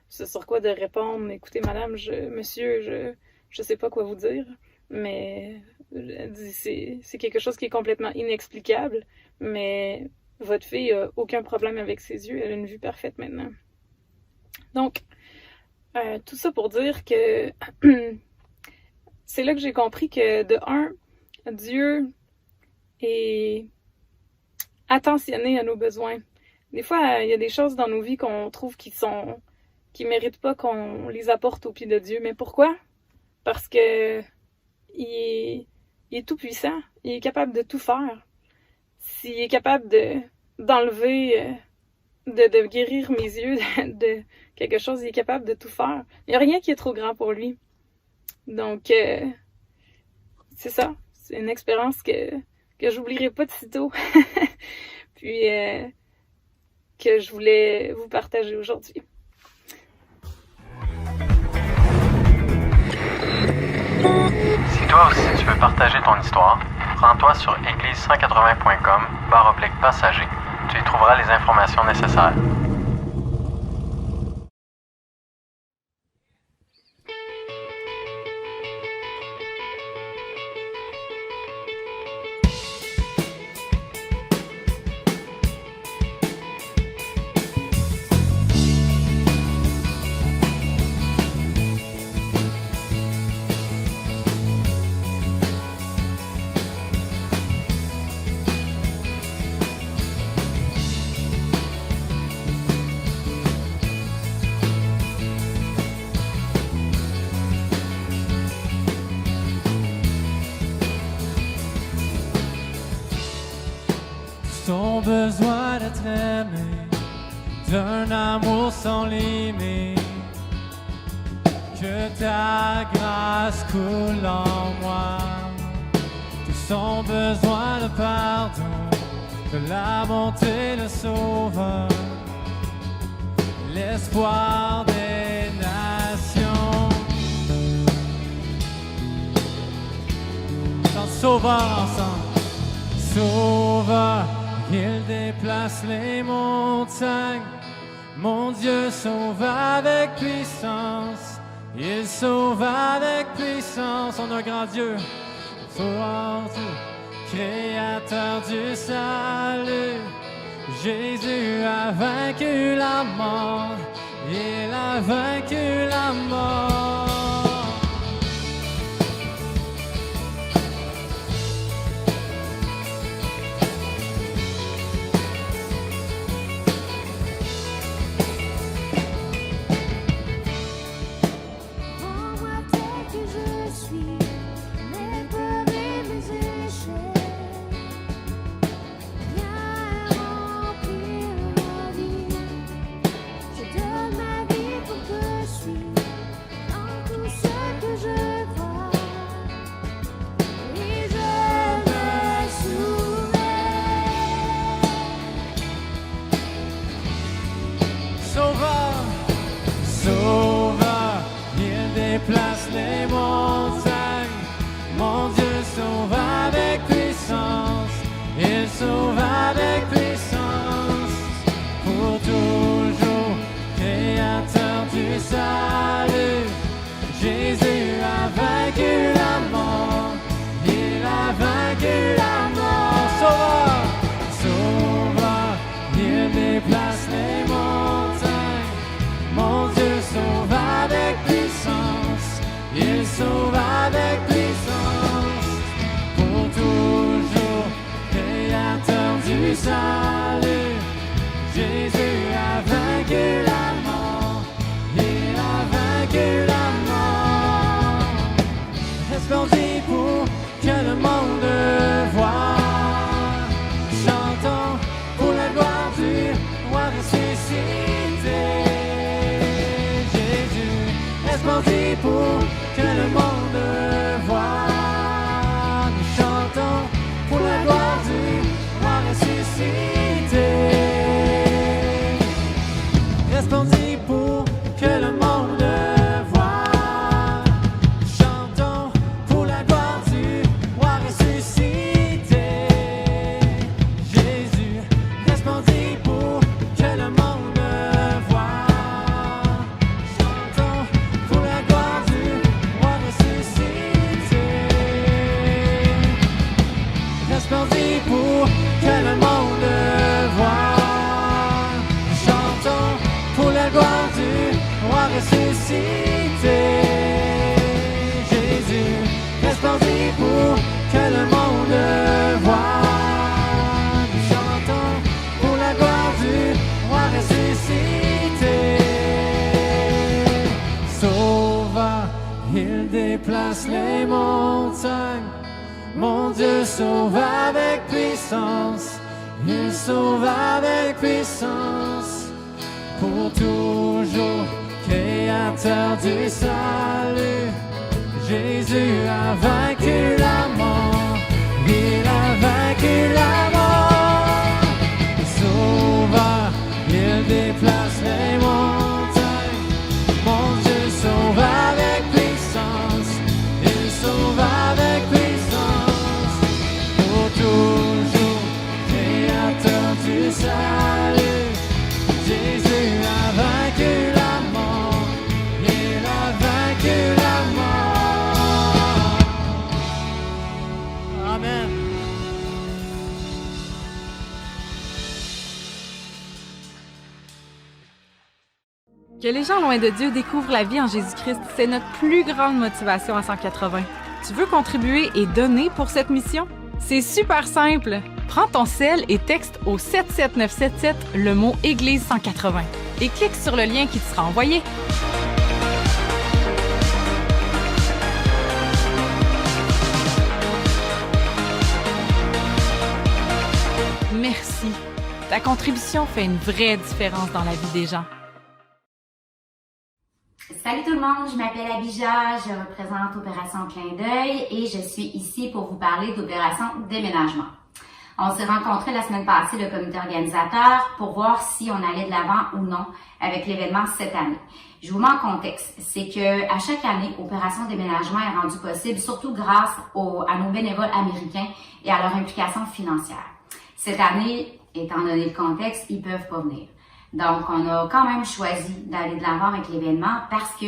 C'est sur quoi de répondre, écoutez, madame, monsieur, je sais pas quoi vous dire, mais c'est quelque chose qui est complètement inexplicable, mais votre fille a aucun problème avec ses yeux, elle a une vue parfaite maintenant. Donc, tout ça pour dire que c'est là que j'ai compris que, de un, Dieu est attentionné à nos besoins. Des fois, il y a des choses dans nos vies qu'on trouve qui méritent pas qu'on les apporte au pied de Dieu. Mais pourquoi? Parce que il est tout puissant. Il est capable de tout faire. S'il est capable d'enlever, de guérir mes yeux de quelque chose, il est capable de tout faire. Il n'y a rien qui est trop grand pour lui. Donc, c'est ça. C'est une expérience que j'oublierai pas de sitôt. Puis, que je voulais vous partager aujourd'hui. Si toi aussi tu veux partager ton histoire, rends-toi sur église180.com/passager. Tu y trouveras les informations nécessaires. Ton besoin d'être aimé, d'un amour sans limite, que ta grâce coule en moi. Tout son besoin de pardon, de la bonté, le sauveur, l'espoir des nations. Chante sauveur ensemble, sauveur. Il déplace les montagnes, mon Dieu sauve avec puissance, il sauve avec puissance, on a un grand Dieu, fort Dieu, créateur du salut. Jésus a vaincu la mort, il a vaincu la mort. resplendit pour que le monde voie. Nous chantons pour la gloire du roi ressuscité. Resplendit pour que le monde voie. Nous chantons pour la gloire du roi ressuscité. Jésus resplendit pour que le monde voie. Chantons pour la gloire du roi ressuscité. Resplendit pour que le monde voie. Chantons pour la gloire du roi ressuscité. Jésus resplendit pour que le monde voie. Nous chantons pour la gloire du roi ressuscité. Sauveur, il déplace les montagnes. Mon Dieu sauve avec puissance. Il sauve avec puissance. Pour toujours, créateur du salut. Jésus a vaincu la mort. Il a vaincu la mort. Sauveur, il déplace les montagnes. Mon Dieu sauve avec puissance. Il sauve avec puissance. Pour toujours, créateur du salut. Jésus a vaincu la mort. Il a vaincu la mort. Amen. Que les gens loin de Dieu découvrent la vie en Jésus-Christ, c'est notre plus grande motivation à 180. Tu veux contribuer et donner pour cette mission? C'est super simple. Prends ton sel et texte au 77977 le mot Église 180 et clique sur le lien qui te sera envoyé. Merci. Ta contribution fait une vraie différence dans la vie des gens. Salut tout le monde, je m'appelle Abija, je représente Opération Clin d'œil et je suis ici pour vous parler d'Opération Déménagement. On s'est rencontrés la semaine passée, le comité organisateur, pour voir si on allait de l'avant ou non avec l'événement cette année. Je vous mets en contexte, c'est que à chaque année, Opération Déménagement est rendue possible, surtout grâce à nos bénévoles américains et à leur implication financière. Cette année, étant donné le contexte, ils peuvent pas venir. Donc, on a quand même choisi d'aller de l'avant avec l'événement parce que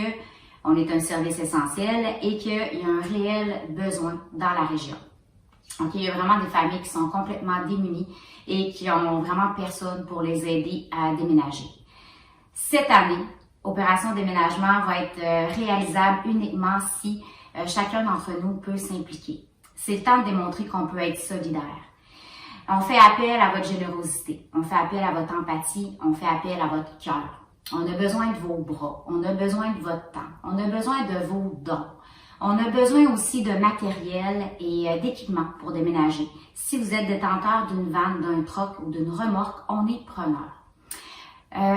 on est un service essentiel et qu'il y a un réel besoin dans la région. Donc, il y a vraiment des familles qui sont complètement démunies et qui ont vraiment personne pour les aider à déménager. Cette année, Opération Déménagement va être réalisable uniquement si chacun d'entre nous peut s'impliquer. C'est le temps de démontrer qu'on peut être solidaire. On fait appel à votre générosité, on fait appel à votre empathie, on fait appel à votre cœur. On a besoin de vos bras, on a besoin de votre temps, on a besoin de vos dons. On a besoin aussi de matériel et d'équipement pour déménager. Si vous êtes détenteur d'une vanne, d'un troc ou d'une remorque, on est preneur.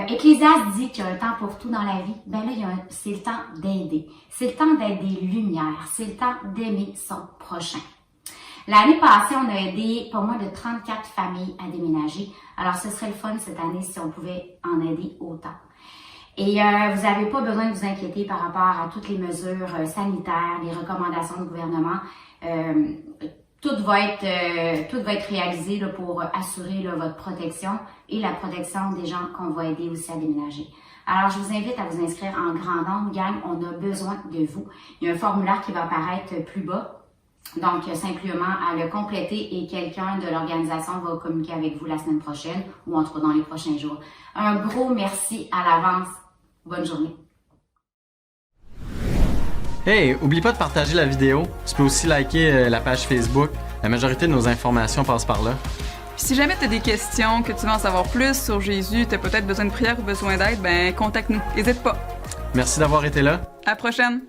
Ecclésiaste dit qu'il y a un temps pour tout dans la vie. Ben là, c'est le temps d'aider. C'est le temps d'être des lumières. C'est le temps d'aimer son prochain. L'année passée, on a aidé pas moins de 34 familles à déménager. Alors, ce serait le fun cette année si on pouvait en aider autant. Et vous n'avez pas besoin de vous inquiéter par rapport à toutes les mesures sanitaires, les recommandations du gouvernement. Tout va être réalisé là, pour assurer là, votre protection et la protection des gens qu'on va aider aussi à déménager. Alors, je vous invite à vous inscrire en grand nombre, gang. On a besoin de vous. Il y a un formulaire qui va apparaître plus bas. Donc, simplement à le compléter et quelqu'un de l'organisation va communiquer avec vous la semaine prochaine ou en tout cas dans les prochains jours. Un gros merci à l'avance. Bonne journée. Hey, oublie pas de partager la vidéo. Tu peux aussi liker la page Facebook. La majorité de nos informations passent par là. Puis si jamais tu as des questions, que tu veux en savoir plus sur Jésus, tu as peut-être besoin de prière ou besoin d'aide, ben contacte-nous. N'hésite pas. Merci d'avoir été là. À la prochaine.